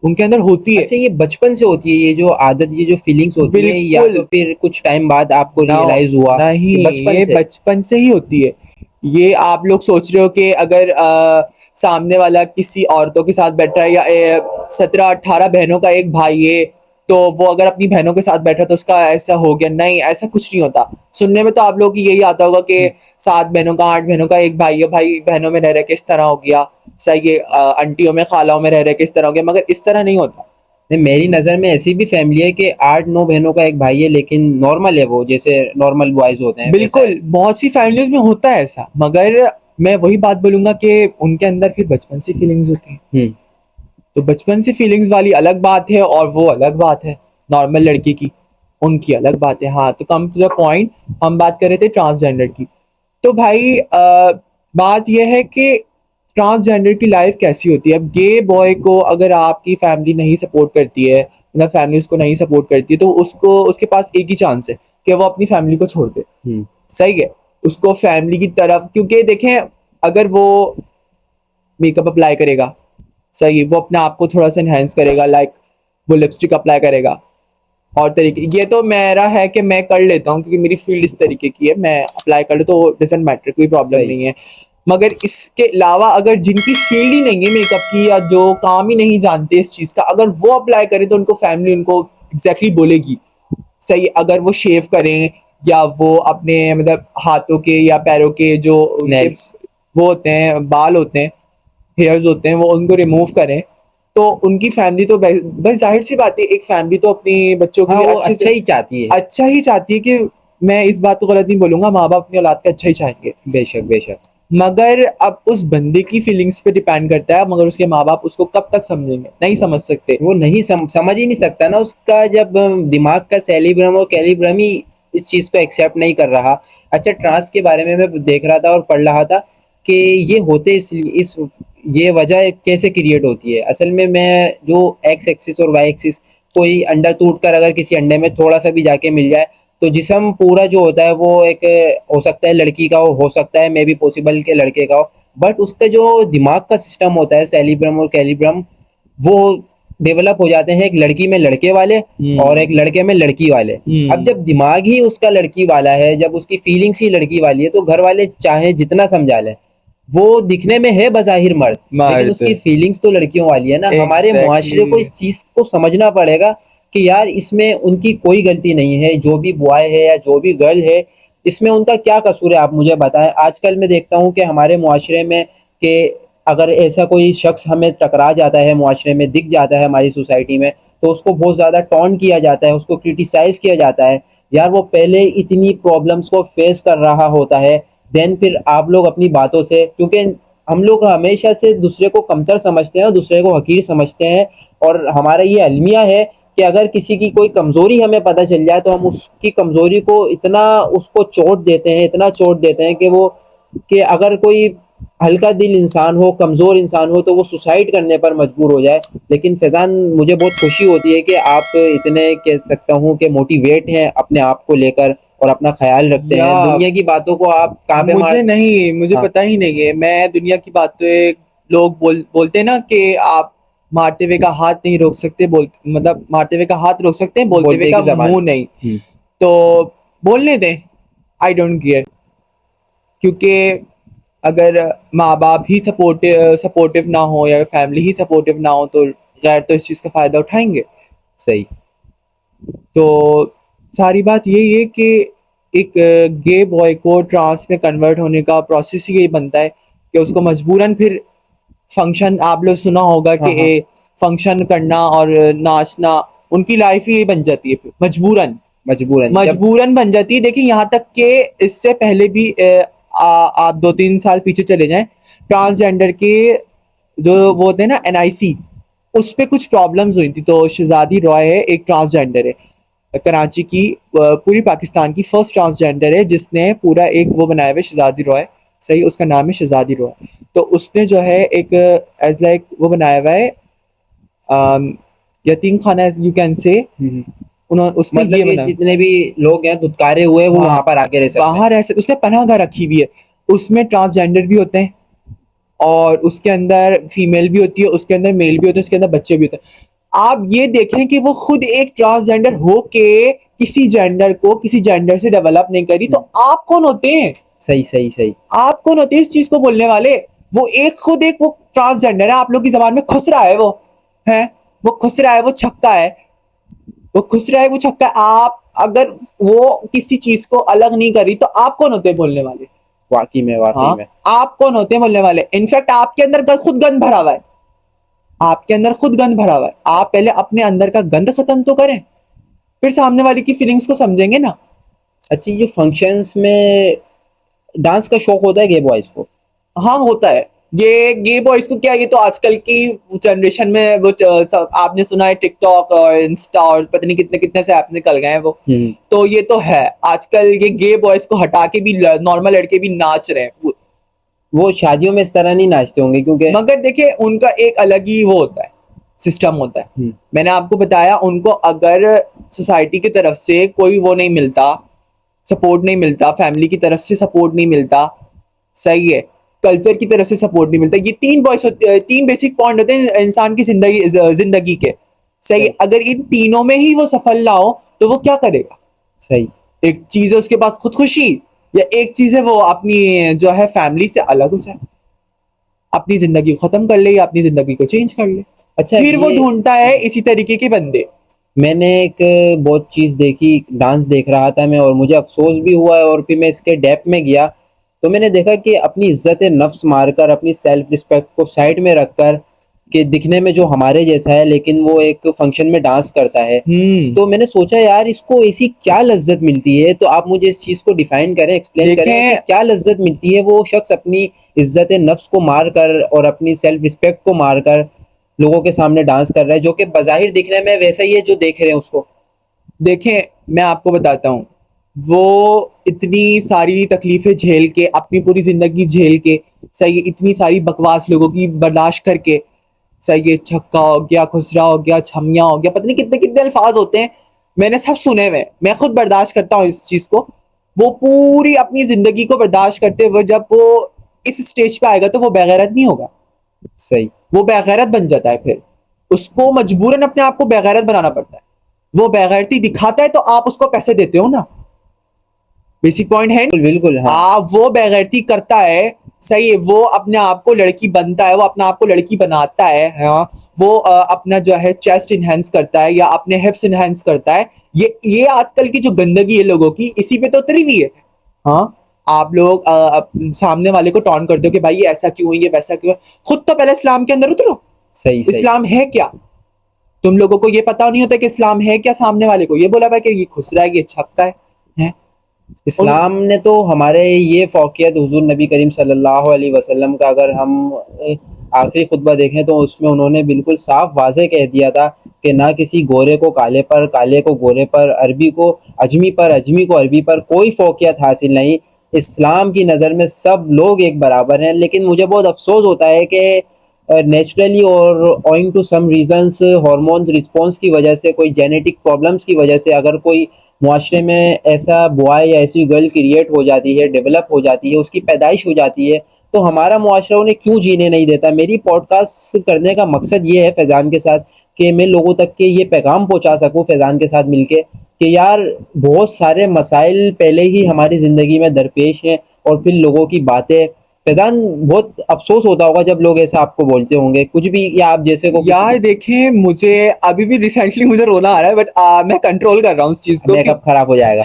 उनके अंदर होती है। अच्छा, ये बचपन से होती है ये जो आदत, ये जो फीलिंग्स होती है, या बिल्कुल। तो फिर कुछ टाइम बाद आपको ना, रियलाइज हुआ नहीं, कि बचपन ये से? बचपन से ही होती है। ये आप लोग सोच रहे हो कि अगर सामने वाला किसी औरतों के साथ बैठ रहा है या 17-18 बहनों का एक भाई है, तो वो अगर अपनी बहनों के साथ बैठा तो उसका ऐसा हो गया। नहीं, ऐसा कुछ नहीं होता। सुनने में तो आप लोगों की यही आता होगा कि 7 बहनों का, 8 बहनों का एक भाई है, भाई बहनों में रह रहे किस तरह हो गया। सही है, आंटियों में खालाओं में रह रहे किस तरह हो गया, मगर इस तरह नहीं होता। नहीं, मेरी नज़र में ऐसी भी फैमिली है कि 8-9 बहनों का एक भाई है, लेकिन नॉर्मल है, वो जैसे नॉर्मल बॉयज होते हैं वैसा है। बिल्कुल, बहुत सी फैमिलीज में होता है ऐसा, मगर मैं वही बात बोलूंगा कि उनके अंदर फिर बचपन से फीलिंग्स होती हैं। तो बचपन से फीलिंग्स वाली अलग बात है और वो अलग बात है नॉर्मल लड़की की, उनकी अलग बात है। हाँ, तो कम टू द पॉइंट, हम बात कर रहे थे ट्रांसजेंडर की। तो भाई बात यह है कि ट्रांसजेंडर की लाइफ कैसी होती है। अब गे बॉय को अगर आपकी फैमिली नहीं सपोर्ट करती है, मतलब फैमिली उसको नहीं सपोर्ट करती है, तो उसको उसके पास एक ही चांस है कि वो अपनी फैमिली को छोड़ दे। सही है, उसको फैमिली की तरफ, क्योंकि देखें, अगर वो मेकअप अप्लाई करेगा, सही, वो अपने आप को थोड़ा सा इनहेंस करेगा, लाइक वो लिपस्टिक अप्लाई करेगा और तरीके, ये तो मेरा है कि मैं कर लेता हूँ क्योंकि मेरी फील्ड इस तरीके की है, मैं अप्लाई कर ले तो डजंट मैटर, कोई प्रॉब्लम नहीं है। मगर इसके अलावा अगर जिनकी फील्ड ही नहीं है मेकअप की, या जो काम ही नहीं जानते इस चीज का, अगर वो अप्लाई करें तो उनको फैमिली उनको एग्जैक्टली बोलेगी। सही, अगर वो शेव करें या वो अपने मतलब हाथों के या पैरों के जो नेल्स, वो होते हैं, बाल होते हैं, हेयर्स होते हैं, वो उनको रिमूव करें, तो उनकी फैमिली तो बस जाहिर सी बात है, एक फैमिली तो अपनी बच्चों के हाँ, लिए वो अच्छा ही चाहती है। अच्छा ही चाहती है कि मैं इस बात को गलत नहीं बोलूंगा, माँ बाप अपनी औलाद का अच्छा ही चाहेंगे। बेशक बेशक। मगर अब उस बंदे की फीलिंग्स पे डिपेंड करता है, मगर उसके माँ बाप उसको कब तक समझेंगे, नहीं समझ सकते। वो नहीं समझ ही नहीं सकता ना, उसका जब दिमाग का सेरिब्रम और कैलिब्रम ही इस चीज को एक्सेप्ट नहीं कर रहा। अच्छा, ट्रांस के बारे में मैं देख रहा था और पढ़ रहा था कि ये होते इसलिए, इस ये वजह कैसे क्रिएट होती है। असल में मैं जो एक्स एक्सिस और वाई एक्सिस, कोई अंडा टूट कर अगर किसी अंडे में थोड़ा सा भी जाके मिल जाए तो जिस्म पूरा जो होता है वो एक हो सकता है लड़की का हो सकता है मे बी पॉसिबल के लड़के का हो, बट उसका जो दिमाग का सिस्टम होता है सेरिब्रम और कैलिब्रम, वो डेवलप हो जाते हैं एक लड़की में लड़के वाले और एक लड़के में लड़की वाले। अब जब दिमाग ही उसका लड़की वाला है, जब उसकी फीलिंग्स ही लड़की वाली है, तो घर वाले चाहे जितना समझा लें, वो दिखने में है बज़ाहिर मर्द, लेकिन उसकी फीलिंग्स तो लड़कियों वाली है ना। हमारे मुआशरे को इस चीज को समझना पड़ेगा कि यार इसमें उनकी कोई गलती नहीं है, जो भी बॉय है या जो भी गर्ल है, इसमें उनका क्या कसूर है, आप मुझे बताएं। आजकल मैं देखता हूँ कि हमारे मुआशरे में कि अगर ऐसा कोई शख्स हमें टकरा जाता है, मुआशरे में दिख जाता है हमारी सोसाइटी में, तो उसको बहुत ज़्यादा टॉन्ट किया जाता है, उसको क्रिटिसाइज किया जाता है। यार वो पहले इतनी प्रॉब्लम्स को फेस कर रहा होता है, देन फिर आप लोग अपनी बातों से, क्योंकि हम लोग हमेशा से दूसरे को कमतर समझते हैं और दूसरे को हकीर समझते हैं, और हमारा ये अलमिया है कि अगर किसी की कोई कमज़ोरी हमें पता चल जाए तो हम उसकी कमज़ोरी को इतना उसको चोट देते हैं, इतना चोट देते हैं कि वो, कि अगर कोई हल्का दिल इंसान हो, कमज़ोर इंसान हो, तो वो सुसाइड करने पर मजबूर हो जाए। लेकिन फैज़ान, मुझे बहुत खुशी होती है कि आप इतने, कह सकता हूँ कि मोटिवेट हैं अपने आप को लेकर और अपना ख्याल रखते या हैं। दुनिया की बातों को आप कहाँ पे मार। मुझे हाँ, पता ही नहीं है। मैं दुनिया की बातें, लोग बोलते हैं ना कि आप मारते हुए का हाथ नहीं रोक सकते, मतलब मारते हुए का हाथ रोक सकते हैं, बोलते हुए बोलते का की जबान। मुंह नहीं। तो बोलने दें, आई डोंट केयर। क्योंकि अगर माँ बाप ही सपोर्टिव ना हो या फैमिली ही सपोर्टिव ना हो, तो गैर तो इस चीज़ का फ़ायदा उठाएंगे। सही। तो सारी बात यही है कि एक गे बॉय को ट्रांस में कन्वर्ट होने का प्रोसेस ही यही बनता है कि उसको मजबूरन फिर फंक्शन, आप लोग सुना होगा हाँ, हाँ। कि फंक्शन करना और नाचना, उनकी लाइफ ही यही बन जाती है फिर मजबूरन। मजबूरन जब। मजबूरन बन जाती है। देखिए, यहाँ तक कि इससे पहले भी आप 2-3 साल पीछे चले जाएं, ट्रांसजेंडर के जो वो होते हैं ना, NIC, उस पे कुछ प्रॉब्लम्स हुई थी। तो शहजादी रॉय है, एक ट्रांसजेंडर है, कराची की, पूरी पाकिस्तान की फर्स्ट ट्रांसजेंडर है जिसने पूरा एक वो बनाया हुआ है, शहजादी रॉय। सही, उसका नाम है शहजादी रॉय। तो उसने जो है एक एज लाइक वो बनाया हुआ है, यतीम खाना, यू कैन से। उन्होंने उसने मतलब ये कि बना, जितने भी लोग हैं धुतकारे हुए, वो हाँ, वहां पर आके रह सकते हैं। बाहर ऐसे उसने पनाहगाह रखी हुई है। उसमें ट्रांसजेंडर भी होते हैं, और उसके अंदर फीमेल भी होती है, उसके अंदर मेल भी होते हैं, उसके अंदर बच्चे भी होते हैं। आप ये देखें कि वो खुद एक ट्रांसजेंडर हो के किसी जेंडर को किसी जेंडर से डेवलप नहीं करी, तो आप कौन होते हैं? सही, सही, सही। आप कौन होते हैं इस चीज को बोलने वाले? वो एक खुद एक वो ट्रांसजेंडर है, आप लोग की जबान में खुश रहा है, वो है, वो खुश रहा है, वो छक्का है, वो खुश रहा है, वो छक्का है। आप अगर वो किसी चीज को अलग नहीं करी, तो आप कौन होते हैं बोलने वाले? वाकई में, वाकई हाँ, में। आप कौन होते हैं बोलने वाले? इनफैक्ट आपके अंदर खुद गंद भरा हुआ है, आपके अंदर खुद गंद भरा हुआ है। आप पहले अपने अंदर का गंद खत्म तो करें, फिर सामने वाले की फीलिंग्स को समझेंगे ना। अच्छा, जो फंक्शंस में डांस का शौक होता है गे बॉयज को। हाँ, होता है। ये गे बॉयज को क्या, ये तो आजकल की जनरेशन में वो आपने सुना है, टिकटॉक और इंस्टा और पता नहीं कितने कितने से ऐप निकल गए हैं वो। तो ये तो है, आजकल ये गे बॉयज को हटा के भी नॉर्मल लड़के भी नाच रहे हैं। वो शादियों में इस तरह नहीं नाचते होंगे क्योंकि। मगर देखिए, उनका एक अलग ही वो होता है, सिस्टम होता है। मैंने आपको बताया, उनको अगर सोसाइटी की तरफ से कोई वो नहीं मिलता, सपोर्ट नहीं मिलता, फैमिली की तरफ से सपोर्ट नहीं मिलता, सही है, कल्चर की तरफ से सपोर्ट नहीं मिलता। ये तीन बेसिक पॉइंट होते हैं इंसान की जिंदगी के। सही है, सही, अगर इन तीनों में ही वो सफल ना हो, तो वो क्या करेगा? सही। एक चीज है उसके पास खुदकुशी, या एक चीज है वो अपनी जो है फैमिली से अलग हो जाए, अपनी जिंदगी को खत्म कर ले या अपनी जिंदगी को चेंज कर ले। अच्छा, फिर वो ये ढूंढता है इसी तरीके के बंदे। मैंने एक बहुत चीज़ देखी, डांस देख रहा था मैं, और मुझे अफसोस भी हुआ है, और फिर मैं इसके डेप्थ में गया तो मैंने देखा कि अपनी इज्जत नफ्स मारकर, अपनी सेल्फ रिस्पेक्ट को साइड में रखकर, कि दिखने में जो हमारे जैसा है लेकिन वो एक फंक्शन में डांस करता है, तो मैंने सोचा यार इसको ऐसी क्या लज्जत मिलती है। तो आप मुझे इस चीज़ को डिफाइन करें, एक्सप्लेन करें कि देखें, क्या लज्जत मिलती है वो शख्स अपनी इज्जत नफ्स को मारकर और अपनी सेल्फ रिस्पेक्ट को मारकर लोगों के सामने डांस कर रहा है, जो कि बज़ाहिर दिखने में वैसा ही है जो देख रहे हैं उसको। देखें, मैं आपको बताता हूँ, वो इतनी सारी तकलीफें झेल के, अपनी पूरी जिंदगी झेल के, सही है, इतनी सारी बकवास लोगों की बर्दाश्त करके, सही है, छक्का हो गया, खुसरा हो गया, छमिया हो गया, पता नहीं कितने कितने अल्फाज होते हैं, मैंने सब सुने हुए, मैं खुद बर्दाश्त करता हूँ इस चीज को। वो पूरी अपनी जिंदगी को बर्दाश्त करते हुए जब वो इस स्टेज पे आएगा, तो वो बेगैरत नहीं होगा, सही। वो बेगैरत बन जाता है। फिर उसको मजबूरन अपने आप को बेगैरत बनाना पड़ता है। वो बेगैरती दिखाता है तो आप उसको पैसे देते हो ना, बेसिक पॉइंट है। बिल्कुल, बिल्कुल, हाँ। वो बेगैरती करता है, सही है, वो अपने आप को लड़की बनता है, वो अपने आप को लड़की बनाता है, हाँ, वो अपना जो है चेस्ट इनहेंस करता है या अपने हिप्स इनहेंस करता है। ये आजकल की जो गंदगी है लोगों की, इसी पे तो उतरी हुई है। हाँ, आप लोग सामने वाले को टॉन्ट करते हो कि भाई ये ऐसा क्यों है, ये वैसा क्यों है। खुद तो पहले इस्लाम के अंदर उतरो। सही सही। इस्लाम है क्या? तुम लोगों को ये पता नहीं होता कि इस्लाम है क्या। सामने वाले को ये बोला हुआ है कि ये खुसरा है, ये छक्का है? और इस्लाम ने तो हमारे ये फ़ौक़ियत हुज़ूर नबी करीम सल्लल्लाहु अलैहि वसल्लम का अगर हम आखिरी खुतबा देखें तो उसमें उन्होंने बिल्कुल साफ वाज़े कह दिया था कि ना किसी गोरे को काले पर, काले को गोरे पर, अरबी को अजमी पर, अजमी को अरबी पर कोई फ़ौक़ियत हासिल नहीं। इस्लाम की नज़र में सब लोग एक बराबर हैं। लेकिन मुझे बहुत अफ़सोस होता है कि नेचुरली और owing to some reasons hormone response की वजह से, कोई जेनेटिक प्रॉब्लम्स की वजह से अगर कोई मुआशरे में ऐसा बॉय या ऐसी गर्ल क्रिएट हो जाती है, डेवलप हो जाती है, उसकी पैदाइश हो जाती है, तो हमारा मुआशरा उन्हें क्यों जीने नहीं देता। मेरी पॉडकास्ट करने का मकसद ये है फैज़ान के साथ कि मैं लोगों तक के ये पैगाम पहुंचा सकूं फैज़ान के साथ मिलके कि यार बहुत सारे मसाइल पहले ही हमारी ज़िंदगी में दरपेश हैं और फिर लोगों की बातें। फैज़ान बहुत अफसोस होता होगा जब लोग ऐसा आपको बोलते होंगे कुछ भी, या आप जैसे को यार देखें, मुझे अभी भी रिसेंटली मुझे रोना आ रहा है, बट मैं कंट्रोल कर रहा हूँ उस चीज को कि मेकअप खराब हो जाएगा।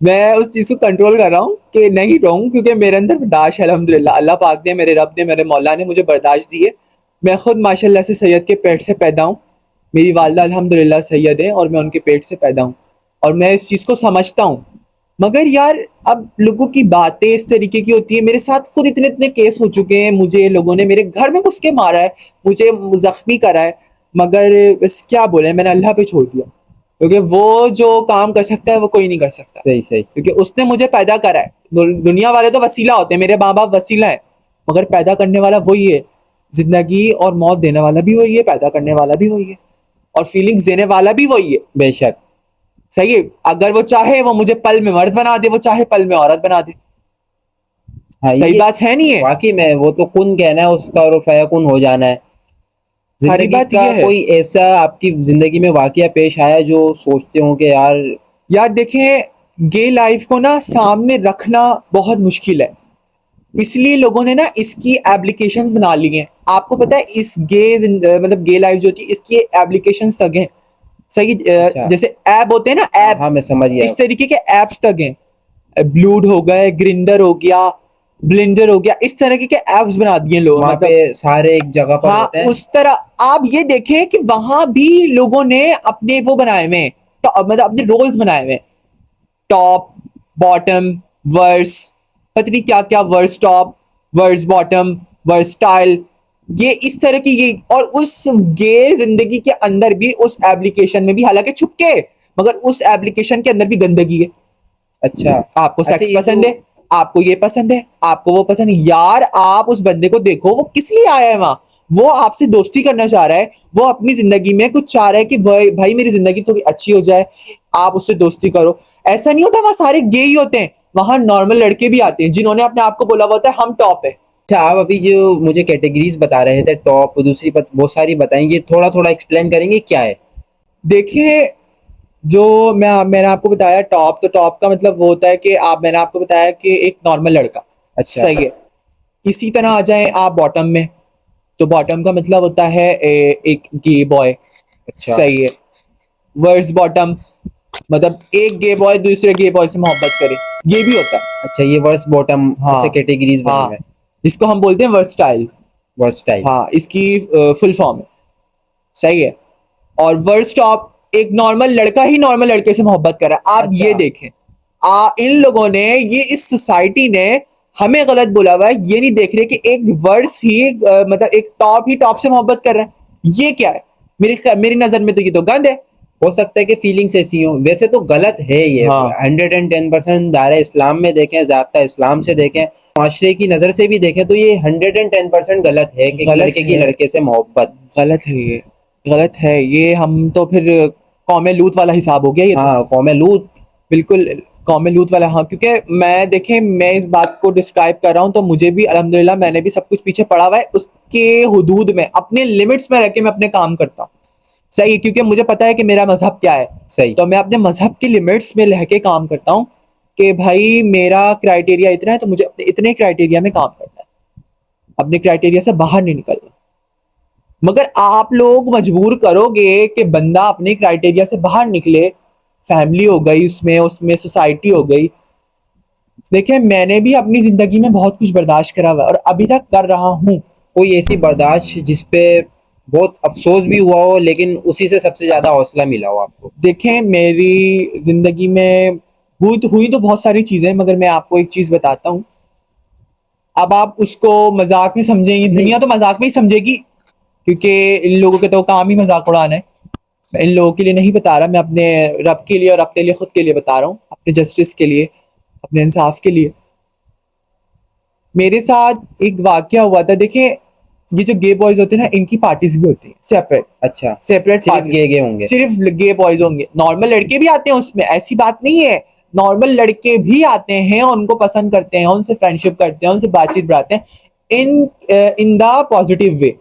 मैं उस चीज को कंट्रोल कर रहा हूँ कि नहीं रहूं, क्योंकि मेरे अंदर बर्दाश्त है अल्हम्दुलिल्लाह। अल्लाह पाक ने, मेरे रब ने, मेरे मौला ने मुझे बर्दाश्त दी है। मैं खुद माशाल्लाह से सैयद के पेट से पैदा हूँ। मेरी वालदा अल्हम्दुलिल्लाह सैयद है और मैं उनके पेट से पैदा हूँ, और मैं इस चीज को समझता हूँ। मगर यार अब लोगों की बातें इस तरीके की होती है। मेरे साथ खुद इतने इतने केस हो चुके हैं, मुझे लोगों ने मेरे घर में घुस के मारा है, मुझे जख्मी करा है। मगर बस क्या बोले, मैंने अल्लाह पे छोड़ दिया, क्योंकि वो जो काम कर सकता है वो कोई नहीं कर सकता, सही सही। क्योंकि उसने मुझे पैदा करा है। दुनिया वाले तो वसीला होते हैं, मेरे माँ बाप वसीला है, मगर पैदा करने वाला वही है। जिंदगी और मौत देने वाला भी वही है, पैदा करने वाला भी वही है, और फीलिंग्स देने वाला भी वही है। बेशक। सही है, अगर वो चाहे वो मुझे पल में मर्द बना दे, वो चाहे पल में औरत बना दे। हाँ, सही ये बात है नहीं है? वाकई में वो तो कुन कहना है उसका और फयाकुन हो जाना है। सारी जिंदगी बात का ये है। कोई ऐसा आपकी जिंदगी में वाकया पेश आया जो सोचते हो कि यार। यार देखें, गे लाइफ को ना सामने रखना बहुत मुश्किल है, इसलिए लोगों ने ना इसकी एप्लीकेशंस बना ली हैं। आपको पता है इस मतलब गे लाइफ जो थी, इसकी एप्लीकेशंस तक हैं। सही अच्छा। जैसे ऐप होते हैं ना, हाँ ऐप, हाँ, मैं समझ गया। इस तरीके के ऐप्स तक हैं। ब्लूड हो गए, ग्रिंडर हो गया, ब्लिंडर हो गया, इस तरह के ऐप्स बना दिए लोग, वहां पे मतलब सारे एक जगह पर हाँ होते हैं। उस तरह। आप ये देखें कि वहां भी लोगों ने अपने वो बनाए हुए हैं, मतलब अपने रोल्स बनाए हुए हैं। टॉप, बॉटम, वर्स, पता नहीं क्या क्या, worse top, worse bottom, worse style, ये इस तरह की ये। और उस गे जिंदगी के अंदर भी, उस एप्लीकेशन में भी, हालांकि छुपके, मगर उस एप्लीकेशन के अंदर भी गंदगी है। अच्छा। आपको अच्छा, सेक्स ये पसंद जो है, आपको ये पसंद है, आपको वो पसंद है। यार आप उस बंदे को देखो, वो किस लिए आया है वहां। वो आपसे दोस्ती करना चाह रहा है, वो अपनी जिंदगी में कुछ चाह रहा है कि भाई मेरी जिंदगी थोड़ी अच्छी हो जाए, आप उससे दोस्ती करो। ऐसा नहीं होता वहां सारे गे ही होते हैं, वहां नॉर्मल लड़के भी आते हैं जिन्होंने अपने आप को बोला हुआ होता है हम टॉप है। अच्छा, आप अभी जो मुझे कैटेगरीज बता रहे थे, टॉप, दूसरी बहुत सारी बताएंगे, थोड़ा थोड़ा एक्सप्लेन करेंगे क्या है। देखिए, जो मैंने आपको बताया टॉप, तो टॉप का मतलब वो होता है कि मैंने आपको बताया कि एक नॉर्मल लड़का। अच्छा। सही है। इसी तरह आ जाए आप बॉटम में, तो बॉटम का मतलब होता है एक गे बॉय। अच्छा। सही है। वर्स बॉटम मतलब एक गे बॉय दूसरे गे बॉय से मोहब्बत करे, ये भी होता है। अच्छा, ये वर्स बॉटम, हाँ, अच्छा कैटेगरीज बनी हुई हाँ, है। इसको हम बोलते हैं वर्सटाइल। Verse style. हाँ, इसकी फुल फॉर्म है। सही है। और वर्स टॉप, एक नॉर्मल लड़का ही नॉर्मल लड़के से मोहब्बत कर रहा है। आप अच्छा। ये देखें, इन लोगों ने, ये इस सोसाइटी ने हमें गलत बोला हुआ है। ये नहीं देख रहे कि एक वर्स ही मतलब एक टॉप ही टॉप से मोहब्बत कर रहा है। ये क्या है? मेरी नजर में तो ये तो गंद है। हो सकता है कि फीलिंग्स ऐसी हो, वैसे तो गलत है ये। हाँ, 110% दायरा इस्लाम में देखें, ज़ाब्ता इस्लाम से देखें, माशरे की नज़र से भी देखें, तो ये 110% गलत है कि गलत लड़के की है, लड़के से मोहब्बत। गलत है ये, गलत है ये। हम तो फिर कौमे लूत वाला हिसाब हो गया ये तो। हाँ, कौमे लूत। बिल्कुल कौमे लूत वाला। हाँ, क्योंकि मैं देखें, मैं इस बात को डिस्क्राइब कर रहा हूँ तो मुझे भी अल्हम्दुलिल्लाह मैंने भी सब कुछ पीछे पड़ा हुआ है, उसके हुदूद में, अपने लिमिट्स में रह के मैं अपने काम करता हूँ। सही है, क्योंकि मुझे पता है कि मेरा मजहब क्या है। सही। तो मैं अपने मजहब के लिमिट्स में रह के काम करता हूँ कि भाई मेरा क्राइटेरिया इतना है, तो मुझे अपने इतने क्राइटेरिया में काम करना है, अपने क्राइटेरिया से बाहर नहीं निकलना। मगर आप लोग मजबूर करोगे कि बंदा अपने क्राइटेरिया से बाहर निकले, फैमिली हो गई उसमें उसमें सोसाइटी हो गई, देखिए मैंने भी अपनी जिंदगी में बहुत कुछ बर्दाश्त करा हुआ है और अभी तक कर रहा हूँ। कोई ऐसी बर्दाश्त जिसपे बहुत अफसोस भी हुआ हो, लेकिन उसी से सबसे ज्यादा हौसला मिला हो आपको? देखें मेरी जिंदगी में हुई तो बहुत सारी चीजें, मगर मैं आपको एक चीज बताता हूँ। अब आप उसको मजाक में समझेंगे, नहीं। दुनिया तो मजाक में ही समझेगी, क्योंकि इन लोगों के तो काम ही मजाक उड़ाना है। मैं इन लोगों के लिए नहीं बता रहा, मैं अपने रब के लिए और अपने लिए, खुद के लिए बता रहा हूँ, अपने जस्टिस के लिए, अपने इंसाफ के लिए। मेरे साथ एक वाकया हुआ था। देखिए ये जो गे बॉयज होते हैं ना, इनकी पार्टीज भी होती है सेपरेट, अच्छा, सेपरेट सिर्फ पार्टी। गे गे होंगे? सिर्फ गे बॉयज होंगे, नॉर्मल लड़के भी आते हैं उसमें, ऐसी बात नहीं है। नॉर्मल लड़के भी आते हैं, उनको पसंद करते हैं, उनसे फ्रेंडशिप करते हैं, उनसे बातचीत बढ़ाते हैं, in in the positive way,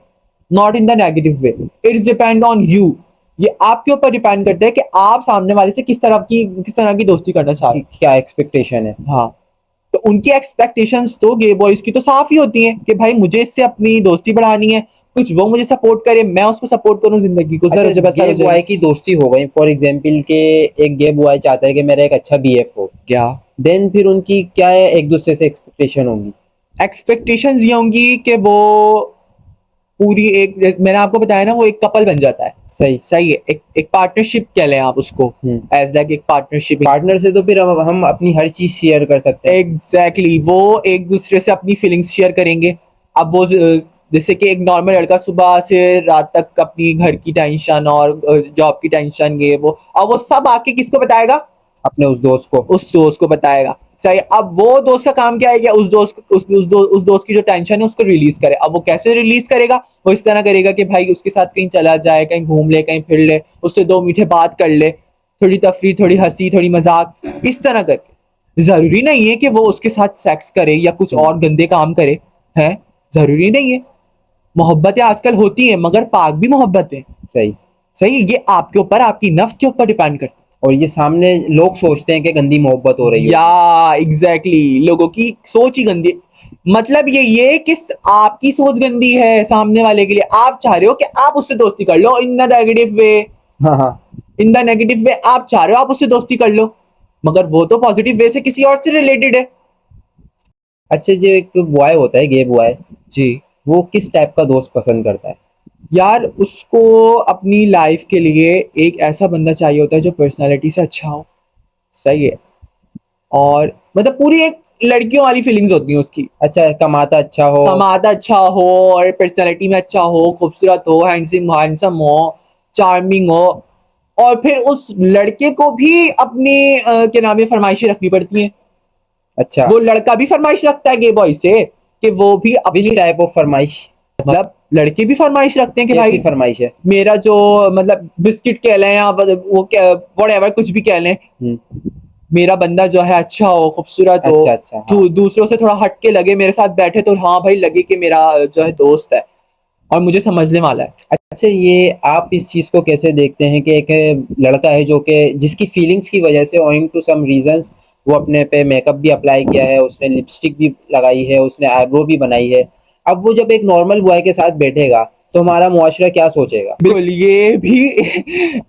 not in the negative way. It's depend on you. ये आपके ऊपर डिपेंड करता है कि आप सामने वाले से किस तरह की दोस्ती करना चाह रहे हैं। क्या एक्सपेक्टेशन है? हाँ, तो उनकी एक्सपेक्टेशंस तो गे बॉयज की तो साफ ही होती हैं कि भाई मुझे इससे अपनी दोस्ती बढ़ानी है, कुछ वो मुझे सपोर्ट करे, मैं उसको सपोर्ट करूं, जिंदगी को अच्छा, जरा जब ऐसा गे हो जाए। बॉय की दोस्ती हो गई, फॉर एग्जाम्पल के एक गे बॉय चाहता है कि मेरा एक अच्छा बीएफ हो, क्या देन फिर उनकी क्या है, एक दूसरे से एक्सपेक्टेशन होगी? एक्सपेक्टेशंस ये होंगी कि वो पूरी एक, मैंने आपको बताया ना, वो एक कपल बन जाता है। सही। सही है, एक पार्टनरशिप कह लें आप उसको, एज लाइक एक पार्टनरशिप। पार्टनर से तो फिर हम अपनी हर चीज शेयर कर सकते हैं। एग्जैक्टली, वो एक दूसरे से अपनी फीलिंग्स शेयर करेंगे। अब वो जैसे कि एक नॉर्मल लड़का सुबह से रात तक अपनी घर की टेंशन और जॉब की टेंशन, ये वो, अब वो सब आके किसको बताएगा? अपने उस दोस्त को बताएगा। सही। अब वो दोस्त का काम क्या है कि उस दोस्त की जो टेंशन है उसको रिलीज करे। अब वो कैसे रिलीज करेगा? वो इस तरह करेगा कि भाई उसके साथ कहीं चला जाए, कहीं घूम ले, कहीं फिर ले, उससे दो मीठे बात कर ले, थोड़ी तफरी, थोड़ी हंसी, थोड़ी मजाक, इस तरह करके। जरूरी नहीं है कि वो उसके साथ सेक्स करे या कुछ और गंदे काम करे, है, जरूरी नहीं है। मोहब्बतें आजकल होती हैं, मगर पाक भी मोहब्बत है। सही। सही, ये आपके ऊपर, आपकी नफ्स के ऊपर डिपेंड करता है। और ये सामने लोग सोचते हैं कि गंदी मोहब्बत हो रही है। या एग्जैक्टली, लोगों की सोच ही गंदी। मतलब ये कि आपकी सोच गंदी है सामने वाले के लिए, आप चाह रहे हो कि आप उससे दोस्ती कर लो इन द नेगेटिव वे। हाँ हाँ। इन द नेगेटिव वे आप चाह रहे हो आप उससे दोस्ती कर लो, मगर वो तो पॉजिटिव वे से किसी और से रिलेटेड है। अच्छा, जो एक बॉय होता है, गे बॉय, जी। वो किस टाइप का दोस्त पसंद करता है? यार उसको अपनी लाइफ के लिए एक ऐसा बंदा चाहिए होता है जो पर्सनालिटी से अच्छा हो। सही है। और मतलब पूरी एक लड़कियों वाली फीलिंग्स होती हैं उसकी। अच्छा, कमाता अच्छा हो। कमाता अच्छा हो और पर्सनालिटी में अच्छा हो, खूबसूरत हो, हैंडसम हो, चार्मिंग हो। और फिर उस लड़के को भी अपनी क्या नाम है, फरमाइशें रखनी पड़ती हैं। अच्छा, वो लड़का भी फरमाइश रखता है गे बॉय से कि वो भी विच अपनी, टाइप ऑफ फरमाइश? मतलब लड़के भी फरमाइश रखते हैं कि कैसी भाई फरमाइश है? मेरा जो, मतलब बिस्किट कह लें या वो क्या, व्हाटएवर, कुछ भी कह लें, मेरा बंदा जो है अच्छा हो, खूबसूरत हो, अच्छा अच्छा, हाँ। दूसरों से थोड़ा हट के लगे, मेरे साथ बैठे तो हाँ भाई लगे कि मेरा जो है दोस्त है और मुझे समझने वाला है। अच्छा, ये आप इस चीज को कैसे देखते हैं कि एक लड़का है जो कि जिसकी फीलिंग्स की वजह से ओइंग टू सम रीजंस वो अपने पे मेकअप भी अप्लाई किया है, उसने लिपस्टिक भी लगाई है, उसने आईब्रो भी बनाई है, अब वो जब एक नॉर्मल बॉय के साथ बैठेगा तो हमारा मुआशरा क्या सोचेगा? बिल्कुल, ये भी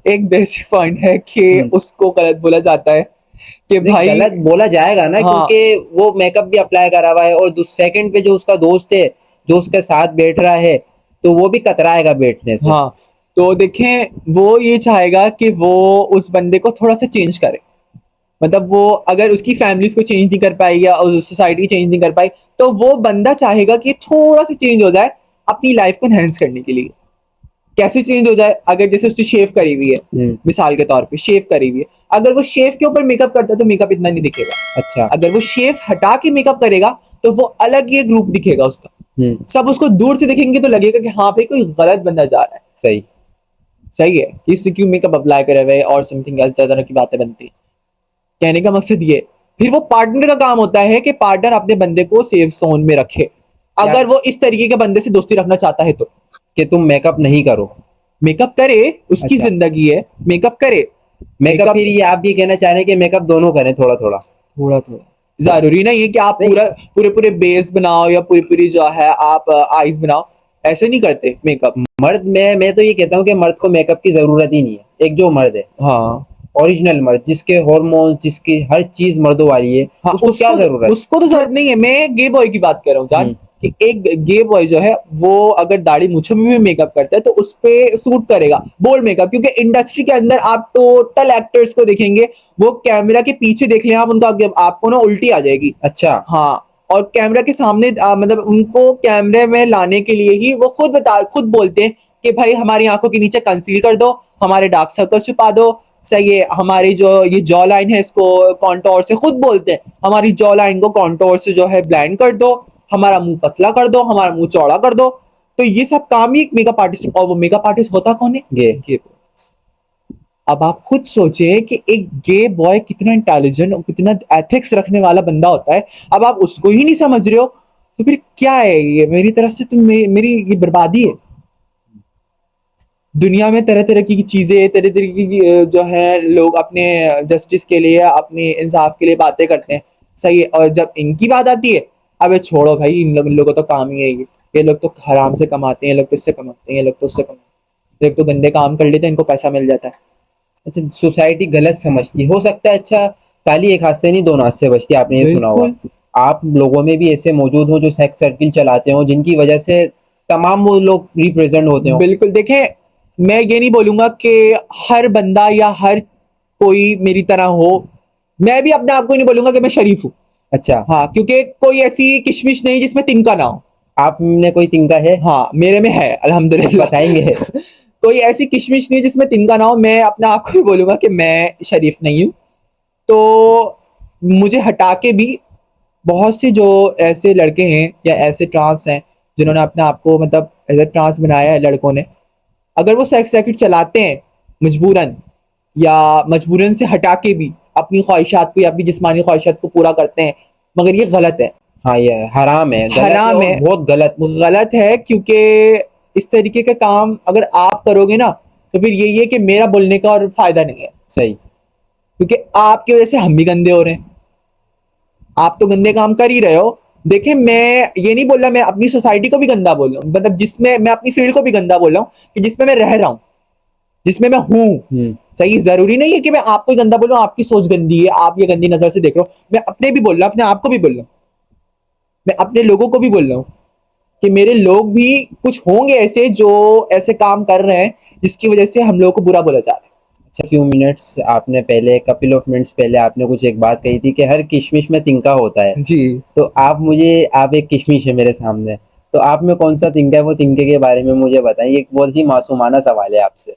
एक बेसिक पॉइंट है कि उसको गलत बोला जाता है कि नहीं, भाई, गलत बोला जाएगा ना, हाँ, क्योंकि वो मेकअप भी अप्लाई करा हुआ है और सेकंड पे जो उसका दोस्त है जो उसके साथ बैठ रहा है, तो वो भी कतराएगा बैठने से। हाँ, तो देखें वो ये चाहेगा कि वो उस बंदे को थोड़ा सा चेंज करे। मतलब वो अगर उसकी फैमिली को चेंज नहीं कर पाई या सोसाइटी चेंज नहीं कर पाई, तो वो बंदा चाहेगा कि थोड़ा सा चेंज हो जाए अपनी लाइफ को एनहेंस करने के लिए। कैसे चेंज हो जाए? अगर जैसे उसकी शेव करी हुई है, मिसाल के तौर पे शेव करी हुई है, अगर वो शेव के ऊपर मेकअप करता है तो मेकअप इतना नहीं दिखेगा। अच्छा। अगर वो शेव हटा के मेकअप करेगा तो वो अलग ही एक रूप दिखेगा उसका। सब उसको दूर से देखेंगे तो लगेगा कि हाँ भाई कोई गलत बंदा जा रहा है। सही। सही है, इससे क्यों मेकअप अप्लाई करे हुए और समथिंग एल्स, तरह की बातें बनती हैं। कहने का मकसद ये, फिर वो पार्टनर का काम होता है कि पार्टनर अपने बंदे को सेफ जोन में रखे, अगर वो इस तरीके के बंदे से दोस्ती रखना चाहता है तो। कि तुम मेकअप नहीं करो। मेकअप करे, उसकी अच्छा। जिंदगी है, मेकअप करे। मेकअप फिर ये आप ये कहना चाह रहे हैं कि मेकअप दोनों करें थोड़ा थोड़ा? थोड़ा थोड़ा, जरूरी नहीं है कि आप नहीं। पूरा पूरे पूरे बेस बनाओ या पूरी पूरी जो है आप आईज बनाओ, ऐसे नहीं करते मेकअप। मर्द, मैं तो ये कहता हूँ कि मर्द को मेकअप की जरूरत ही नहीं है, एक जो मर्द है। हाँ, ओरिजिनल मर्द जिसके हार्मोन्स, जिसकी हर चीज मर्दों वाली है, हाँ, उसको क्या जरूरत? उसको तो जरूरत नहीं है। मैं गे बॉय की बात कर रहा हूँ जान, कि एक गे बॉय जो है वो अगर दाढ़ी मूंछों में भी मेकअप करता है तो उस पे सूट करेगा बोल्ड मेकअप, क्योंकि इंडस्ट्री के अंदर आप टोटल एक्टर्स को देखेंगे, वो कैमरा के पीछे देख लें आप, उनका आपको ना उल्टी आ जाएगी। अच्छा। हाँ, और कैमरा के सामने मतलब उनको कैमरे में लाने के लिए ही वो खुद बोलते हैं कि भाई हमारी आंखों के नीचे कंसील कर दो, हमारे डार्क सर्कल छुपा दो, सही है, हमारी जो ये जॉ लाइन है इसको कॉन्टोर से, खुद बोलते हैं हमारी जॉ लाइन को कॉन्टोर से जो है ब्लाइंड कर दो, हमारा मुंह पतला कर दो, हमारा मुंह चौड़ा कर दो। तो ये सब काम ही एक मेकअप आर्टिस्ट, और वो मेकअप आर्टिस्ट होता कौन है? गे। गे। अब आप खुद सोचे कि एक गे बॉय कितना इंटेलिजेंट और कितना एथिक्स रखने वाला बंदा होता है, अब आप उसको ही नहीं समझ रहे हो तो फिर क्या है ये? मेरी तरफ से तो मेरी ये बर्बादी है। दुनिया में तरह तरह की चीजें, तरह तरह की जो है लोग अपने जस्टिस के लिए, अपने इंसाफ के लिए बातें करते हैं, सही है, और जब इनकी बात आती है, अबे छोड़ो भाई, इन लोगों का तो काम ही है ये लोग तो हराम से कमाते हैं, ये लोग तो इससे कमाते हैं, ये लोग तो उससे कमाते हैं, ये लोग तो गंदे काम कर लेते हैं, इनको पैसा मिल जाता है। अच्छा, सोसाइटी गलत समझती हो सकता है। अच्छा, ताली एक हाथ से नहीं दो हाथ से बजती, आपने ये सुना होगा। बिल्कुल आप लोगों में भी ऐसे मौजूद हो जो सेक्स सर्किल चलाते हो, जिनकी वजह से तमाम वो लोग रिप्रेजेंट होते हो? बिल्कुल। देखें, मैं ये नहीं बोलूंगा कि हर बंदा या हर कोई मेरी तरह हो, मैं भी अपने आप को नहीं बोलूंगा कि मैं शरीफ हूँ। अच्छा। हाँ, क्योंकि कोई ऐसी किशमिश नहीं जिसमें तिनका ना हो। आप में कोई तिनका है? हाँ, मेरे में है अल्हम्दुलिल्लाह। बताएंगे। कोई ऐसी किशमिश नहीं जिसमें तिनका ना हो। मैं अपने आप को भी बोलूंगा कि मैं शरीफ नहीं हूँ। तो मुझे हटा के भी बहुत से जो ऐसे लड़के हैं या ऐसे ट्रांस हैं जिन्होंने अपने आप को मतलब एज ए ट्रांस बनाया है लड़कों ने, अगर वो सेक्स रैकेट चलाते हैं मजबूरन, या मजबूरन से हटा के भी अपनी ख्वाहिशात को या अपनी जिस्मानी ख्वाहिशात को पूरा करते हैं, मगर ये गलत है। हाँ, ये हराम है, गलत है हराम और है, बहुत गलत है, क्योंकि इस तरीके का काम अगर आप करोगे ना तो फिर यही है कि मेरा बोलने का और फायदा नहीं है, सही। क्योंकि आपकी वजह से हम भी गंदे हो रहे हैं। आप तो गंदे काम कर ही रहे हो। देखिए, मैं ये नहीं बोल रहा, मैं अपनी सोसाइटी को भी गंदा बोल रहा हूँ, मतलब जिसमें मैं अपनी फील्ड को भी गंदा बोल रहा हूँ, कि जिसमें मैं रह रहा हूँ, जिसमें मैं हूँ। सही, जरूरी नहीं है कि मैं आपको ही गंदा बोल रहा हूँ, आपकी सोच गंदी है, आप ये गंदी नजर से देख रहे हो। मैं अपने भी बोल रहा हूँ, अपने आप को भी बोल रहा हूँ, मैं अपने लोगों को भी बोल रहा हूँ कि मेरे लोग भी कुछ होंगे ऐसे जो ऐसे काम कर रहे हैं जिसकी वजह से हम लोगों को बुरा बोला जा रहा है। अच्छा, फ्यू मिनट्स आपने पहले, कपिल ऑफ मिनट्स पहले आपने कुछ एक बात कही थी कि हर किशमिश में तिनका होता है। जी। तो आप एक किशमिश है मेरे सामने, तो आप में कौन सा तिनका है, वो तिनके के बारे में मुझे बताइए। एक बहुत ही मासूमाना सवाल है आपसे।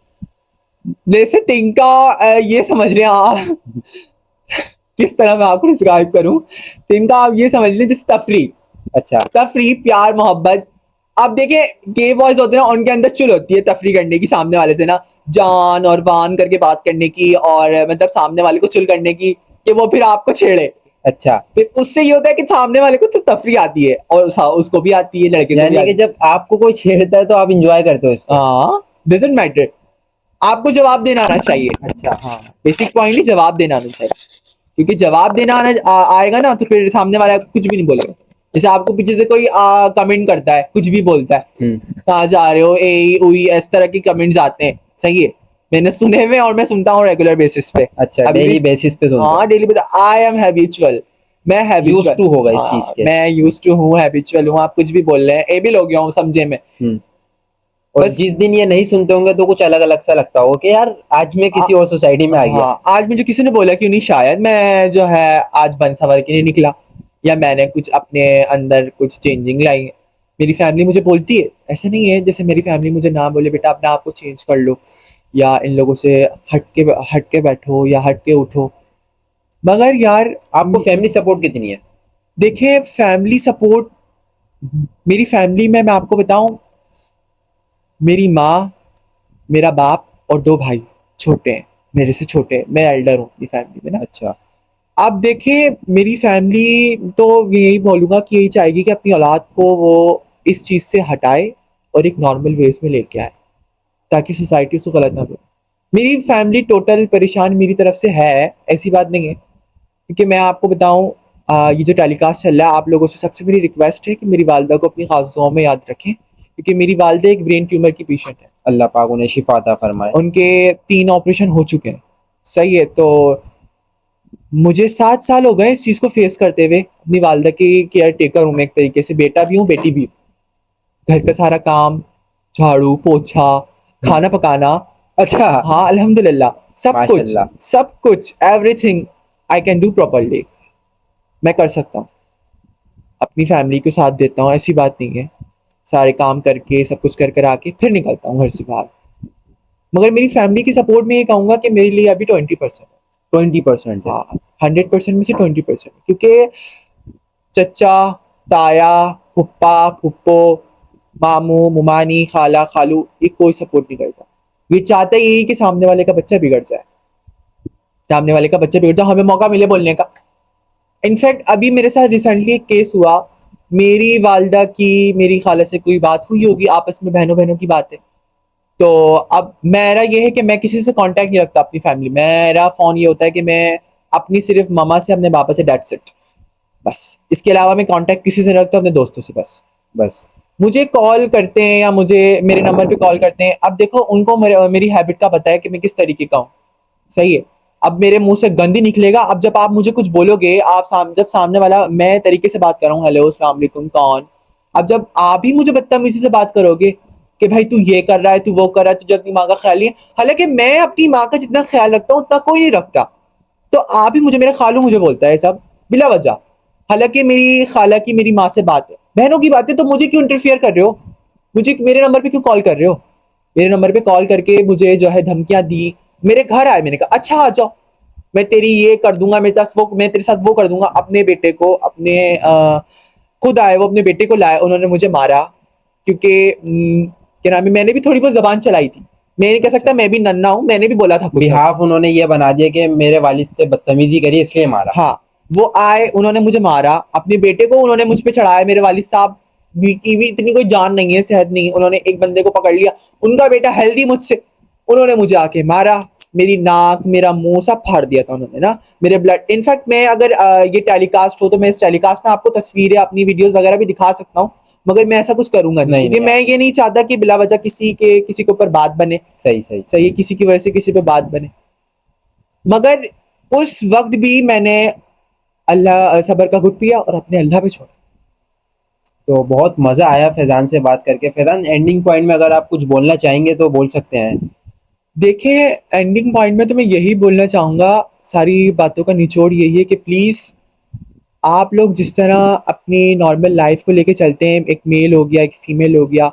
जैसे तिनका, ये समझ रहे हैं आप किस तरह मैं आपको डिस्क्राइब करूं। तिनका आप ये समझ लें जैसे तफरी। अच्छा। तफरी, प्यार, मोहब्बत। आप देखें, गे बॉयज होते हैं ना, उनके अंदर चुल होती है तफरी करने की, सामने वाले से ना जान और वान करके बात करने की, और मतलब सामने वाले को चुल करने की, कि वो फिर आपको छेड़े। अच्छा, फिर उससे ये होता है कि सामने वाले को तो तफरी आती है, और उसको भी आती है, लड़के को भी यानी कि आती है। जब आपको कोई छेड़ता है तो आप इंजॉय करते हो इसको? हाँ, डजंट मैटर, आपको जवाब देना आना चाहिए। अच्छा। हाँ। बेसिक पॉइंट ही जवाब देना आना चाहिए, क्योंकि जवाब देना आएगा ना तो फिर सामने वाला कुछ भी नहीं बोलेगा। जैसे आपको पीछे से कोई कमेंट करता है, कुछ भी बोलता है, कहाँ जा रहे हो, ए उई, इस तरह की कमेंट्स आते हैं, सही है, मैंने सुने हुए और मैं सुनता हूँ रेगुलर बेसिस पे। अच्छा, अभी डेली भी, बेसिस पे सुनते हाँ daily basis, I am habitual, मैं यूज्ड टू होगा इस हाँ, चीज के। मैं यूज्ड टू हूँ, हैबिचुअल हूँ। आप कुछ भी बोल रहे हैं, एबल हो गया हूँ समझे में। और बस जिस दिन ये नहीं सुनते होंगे तो कुछ अलग अलग सा लगता होगा कि यार आज मैं किसी और सोसाइटी में आ गया। हाँ, आज मुझे किसी ने बोला क्यों नहीं, शायद मैं जो है आज बन सवर के लिए निकला, या मैंने कुछ अपने अंदर कुछ चेंजिंग लाई है। मेरी फैमिली मुझे बोलती है, ऐसा नहीं है जैसे मेरी फैमिली मुझे ना बोले बेटा अपने आप को चेंज कर लो, या इन लोगों से हट के बैठो, या हट के उठो, मगर यार आपको फैमिली सपोर्ट कितनी है? देखिए, फैमिली सपोर्ट, मेरी फैमिली में मैं आपको बताऊं, मेरी माँ, मेरा बाप और 2 भाई छोटे हैं, मेरे से छोटे हैं, मैं एल्डर हूँ अपनी फैमिली में ना। अच्छा। आप देखिए, मेरी फैमिली तो यही बोलूंगा कि यही चाहेगी कि अपनी औलाद को वो इस चीज से हटाए और एक नॉर्मल वेज में लेके आए, ताकि सोसाइटी उसको गलत ना बोले। मेरी फैमिली टोटल परेशान मेरी तरफ से है, ऐसी बात नहीं है, क्योंकि मैं आपको बताऊं, ये जो टेलीकास्ट चल रहा है, आप लोगों से सबसे मेरी रिक्वेस्ट है कि मेरी वालदा को अपनी खास दुआओं में याद रखें, क्योंकि मेरी वालदा एक ब्रेन ट्यूमर की पेशेंट है। अल्लाह पाक उन्हें शिफा अता फरमाए। उनके 3 ऑपरेशन हो चुके हैं, सही है। तो मुझे 7 साल हो गए इस चीज को फेस करते हुए, अपनी वालदा की केयर टेकर हूँ मैं एक तरीके से, बेटा भी हूँ बेटी भी हूँ। घर का सारा काम, झाड़ू पोछा, खाना पकाना, अच्छा। हाँ अल्हम्दुलिल्लाह, माशाल्लाह। सब कुछ everything I can do properly, मैं कर सकता हूँ। अपनी फैमिली को साथ देता हूँ, ऐसी बात नहीं है। सारे काम करके सब कुछ कर कर आके फिर निकलता हूँ घर से बाहर। मगर मेरी फैमिली की सपोर्ट में ये कहूंगा कि मेरे लिए अभी 20% है। 20% है। हाँ, 100% में से 20%, क्योंकि चचा, ताया, फुप्पा, फुप्पो, मामू, मुमानी, खाला, खालू, ये कोई सपोर्ट नहीं करता। ये चाहता ही यही कि सामने वाले का बच्चा बिगड़ जाए, सामने वाले का बच्चा बिगड़ जाए, हमें मौका मिले बोलने का। इनफैक्ट अभी मेरे साथ रिसेंटली एक केस हुआ, मेरी वालदा की मेरी खाला से कोई बात हुई होगी, आपस में बहनों बहनों की बात है। तो अब मेरा ये है कि मैं किसी से कांटेक्ट नहीं रखता अपनी फैमिली, मेरा फोन ये होता है कि मैं अपनी सिर्फ ममा से, अपने पापा से, डेट्स इट, बस। इसके अलावा मैं कांटेक्ट किसी से नहीं रखता, अपने दोस्तों से बस। बस। मुझे कॉल करते हैं या मुझे मेरे नंबर पे कॉल करते हैं, अब देखो उनको मेरी हैबिट का पता है कि मैं किस तरीके का हूँ, सही है। अब मेरे मुंह से गंदी निकलेगा, अब जब आप मुझे कुछ बोलोगे, जब सामने वाला, मैं तरीके से बात कर रहा हूँ, हेलो अस्सलाम वालेकुम कौन, अब जब आप ही मुझे बदतमीजी से बात करोगे कि भाई तू ये कर रहा है, तू वो कर रहा है, तुझे अपनी माँ का ख्याल नहीं है, हालांकि मैं अपनी माँ का जितना ख्याल रखता हूँ उतना कोई नहीं रखता, तो आप ही मुझे, मेरा खालू मुझे बोलता है सब बिला वजह, हालांकि मेरी खाला की मेरी माँ से बात है, बहनों की बात है, तो मुझे क्यों इंटरफियर कर रहे हो, मुझे मेरे नंबर पे क्यों कॉल कर रहे हो, मेरे नंबर पे कॉल करके मुझे जो है धमकियां दी, मेरे घर आए, मैंने कहा अच्छा आ जाओ, मैं तेरी ये कर दूंगा, मेरे साथ वो, मैं तेरे साथ वो कर दूंगा, अपने बेटे को, अपने खुद आए वो अपने बेटे को लाए, उन्होंने मुझे मारा, क्योंकि क्या नाम है, मैंने भी थोड़ी बहुत जबान चलाई थी, मैं नहीं कह अच्छा। सकता मैं भी नन्ना हूं, मैंने भी बोला था कुछ ना कुछ। बिहाफ उन्होंने ये बना दिया कि मेरे वालिद से बदतमीजी करी इसलिए मारा। हाँ, वो आए, उन्होंने मुझे मारा, अपने बेटे को उन्होंने मुझ पे चढ़ाया, मेरे वालिद साहब की भी इतनी कोई जान नहीं है, सेहत नहीं है, उन्होंने एक बंदे को पकड़ लिया, उनका बेटा हेल्दी मुझसे, उन्होंने मुझे आके मारा, मेरी नाक, मेरा मुंह सब फाड़ दिया था उन्होंने ना, मेरे ब्लड, इनफैक्ट मैं अगर ये टेलीकास्ट हो तो मैं इस टेलीकास्ट में आपको तस्वीरें, अपनी वीडियोस वगैरह भी दिखा सकता हूँ, मगर मैं ऐसा कुछ करूंगा नहीं, नहीं क्योंकि नहीं मैं आप। ये नहीं चाहता कि बिला वजह किसी के ऊपर बात बने, सही सही। सही है, किसी की वजह से किसी पे बात बने। मगर उस वक्त भी मैंने अल्लाह सबर का घुट पिया और अपने अल्लाह पे छोड़ा। तो बहुत मजा आया फैजान से बात करके। फैजान, एंडिंग पॉइंट में अगर आप कुछ बोलना चाहेंगे तो बोल सकते हैं। देखिए, एंडिंग पॉइंट में तो मैं यही बोलना चाहूंगा, सारी बातों का निचोड़ यही है कि प्लीज आप लोग जिस तरह अपनी नॉर्मल लाइफ को लेके चलते हैं, एक मेल हो गया, एक फीमेल हो गया,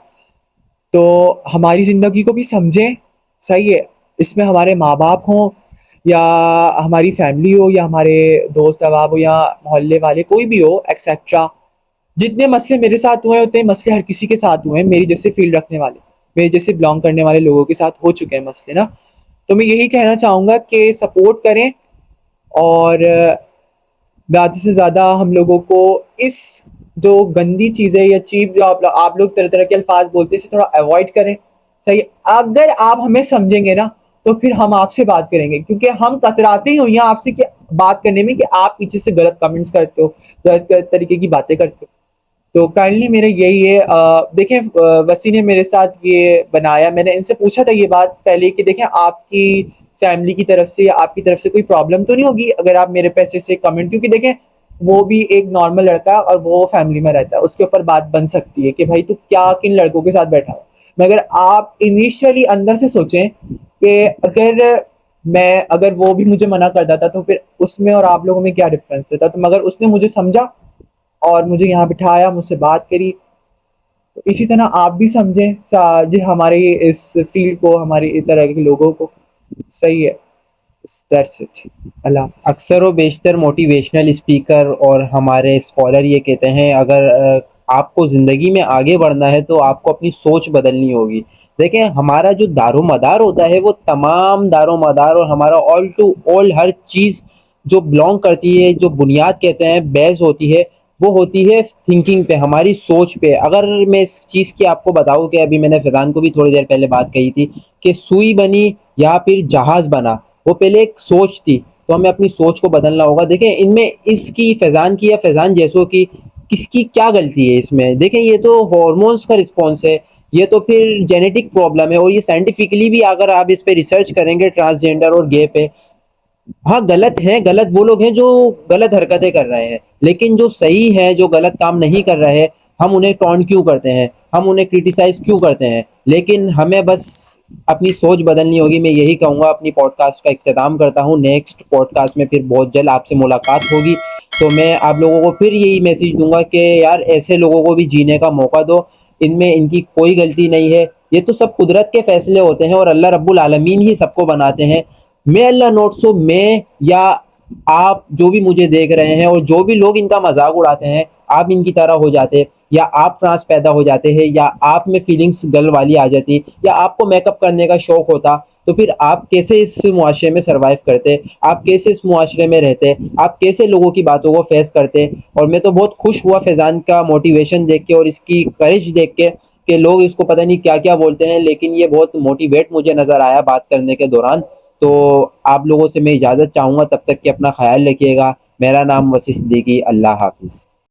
तो हमारी ज़िंदगी को भी समझें, सही है। इसमें हमारे माँ बाप हों या हमारी फैमिली हो या हमारे दोस्त अहबाब हो या मोहल्ले वाले, कोई भी हो एक्सेट्रा, जितने मसले मेरे साथ हुए हैं उतने मसले हर किसी के साथ हुए हैं, मेरी जैसे फील्ड रखने वाले, मेरे जैसे बिलोंग करने वाले लोगों के साथ हो चुके हैं मसले ना। तो मैं यही कहना चाहूँगा कि सपोर्ट करें, और ज़्यादा से ज़्यादा हम लोगों को इस जो गंदी चीज़ें या चीप जो आप लोग तरह तरह के अल्फाज बोलते हैं, इसे थोड़ा अवॉइड करें, सही। अगर आप हमें समझेंगे ना तो फिर हम आपसे बात करेंगे, क्योंकि हम कतराते ही हुई हैं आपसे कि बात करने में, कि आप पीछे से गलत कमेंट्स करते हो, गलत गलत तरीके की बातें करते हो। तो काइंडली मेरे यही है, देखें, वसी ने मेरे साथ ये बनाया, मैंने इनसे पूछा था ये बात पहले कि देखें आपकी फैमिली की तरफ से या आपकी तरफ से कोई प्रॉब्लम तो नहीं होगी अगर आप मेरे पैसे से कमेंट, क्योंकि देखें वो भी एक नॉर्मल लड़का है और वो फैमिली में रहता है, उसके ऊपर बात बन सकती है कि भाई तू क्या किन लड़कों के साथ बैठा है। मगर आप इनिशियली अंदर से सोचें कि अगर वो भी मुझे मना कर देता तो फिर उसमें और आप लोगों में क्या डिफरेंस था, तो मगर उसने मुझे समझा और मुझे यहाँ बिठाया, मुझसे बात करी। तो इसी तरह आप भी समझें जी हमारे इस फील्ड को, हमारे इस तरह के लोगों को, सही है। दैट्स इट, अल्लाह हाफिज़। अक्सर व बेशतर मोटिवेशनल स्पीकर और हमारे स्कॉलर ये कहते हैं, अगर आपको ज़िंदगी में आगे बढ़ना है तो आपको अपनी सोच बदलनी होगी। देखें, हमारा जो दारोमदार होता है वो तमाम दारोमदार और हमारा ऑल टू ऑल हर चीज़ जो बिलोंग करती है, जो बुनियाद कहते हैं, बेस होती है, वो होती है थिंकिंग पे, हमारी सोच पे। अगर मैं इस चीज़ की आपको बताऊं कि अभी मैंने फैज़ान को भी थोड़ी देर पहले बात कही थी कि सुई बनी या फिर जहाज़ बना, वो पहले एक सोच थी, तो हमें अपनी सोच को बदलना होगा। देखें, इनमें इसकी फैज़ान की या फैज़ान जैसों की किसकी क्या गलती है इसमें? देखें, ये तो हॉर्मोन्स का रिस्पॉन्स है, ये तो फिर जेनेटिक प्रॉब्लम है, और ये साइंटिफिकली भी अगर आप इस पे रिसर्च करेंगे ट्रांसजेंडर और गे पे, हाँ गलत है, गलत वो लोग हैं जो गलत हरकतें कर रहे हैं, लेकिन जो सही है, जो गलत काम नहीं कर रहे, हम उन्हें टॉन्ट क्यों करते हैं, हम उन्हें क्रिटिसाइज क्यों करते हैं। लेकिन हमें बस अपनी सोच बदलनी होगी। मैं यही कहूँगा, अपनी पॉडकास्ट का इख्तिताम करता हूँ। नेक्स्ट पॉडकास्ट में फिर बहुत जल्द आपसे मुलाकात होगी। तो मैं आप लोगों को फिर यही मैसेज दूंगा कि यार ऐसे लोगों को भी जीने का मौका दो, इनमें इनकी कोई गलती नहीं है। ये तो सब कुदरत के फैसले होते हैं और अल्लाह रब्बुल आलमीन ही सबको बनाते हैं। मैं अल्लाह नोट सो मैं या आप जो भी मुझे देख रहे हैं और जो भी लोग इनका मजाक उड़ाते हैं, आप इनकी तरह हो जाते, या आप ट्रांस पैदा हो जाते हैं, या आप में फीलिंग्स गर्ल वाली आ जाती, या आपको मेकअप करने का शौक होता, तो फिर आप कैसे इस मुआशरे में सरवाइव करते, आप कैसे इस मुआशरे में रहते, आप कैसे लोगों की बातों को फेस करते। और मैं तो बहुत खुश हुआ फैज़ान का मोटिवेशन देख के और इसकी करेज देख के कि लोग इसको पता नहीं क्या क्या बोलते हैं, लेकिन ये बहुत मोटिवेट मुझे नज़र आया बात करने के दौरान। तो आप लोगों से मैं इजाज़त चाहूँगा, तब तक कि अपना ख्याल रखिएगा। मेरा नाम वसी सिद्दीकी। अल्लाह हाफिज़।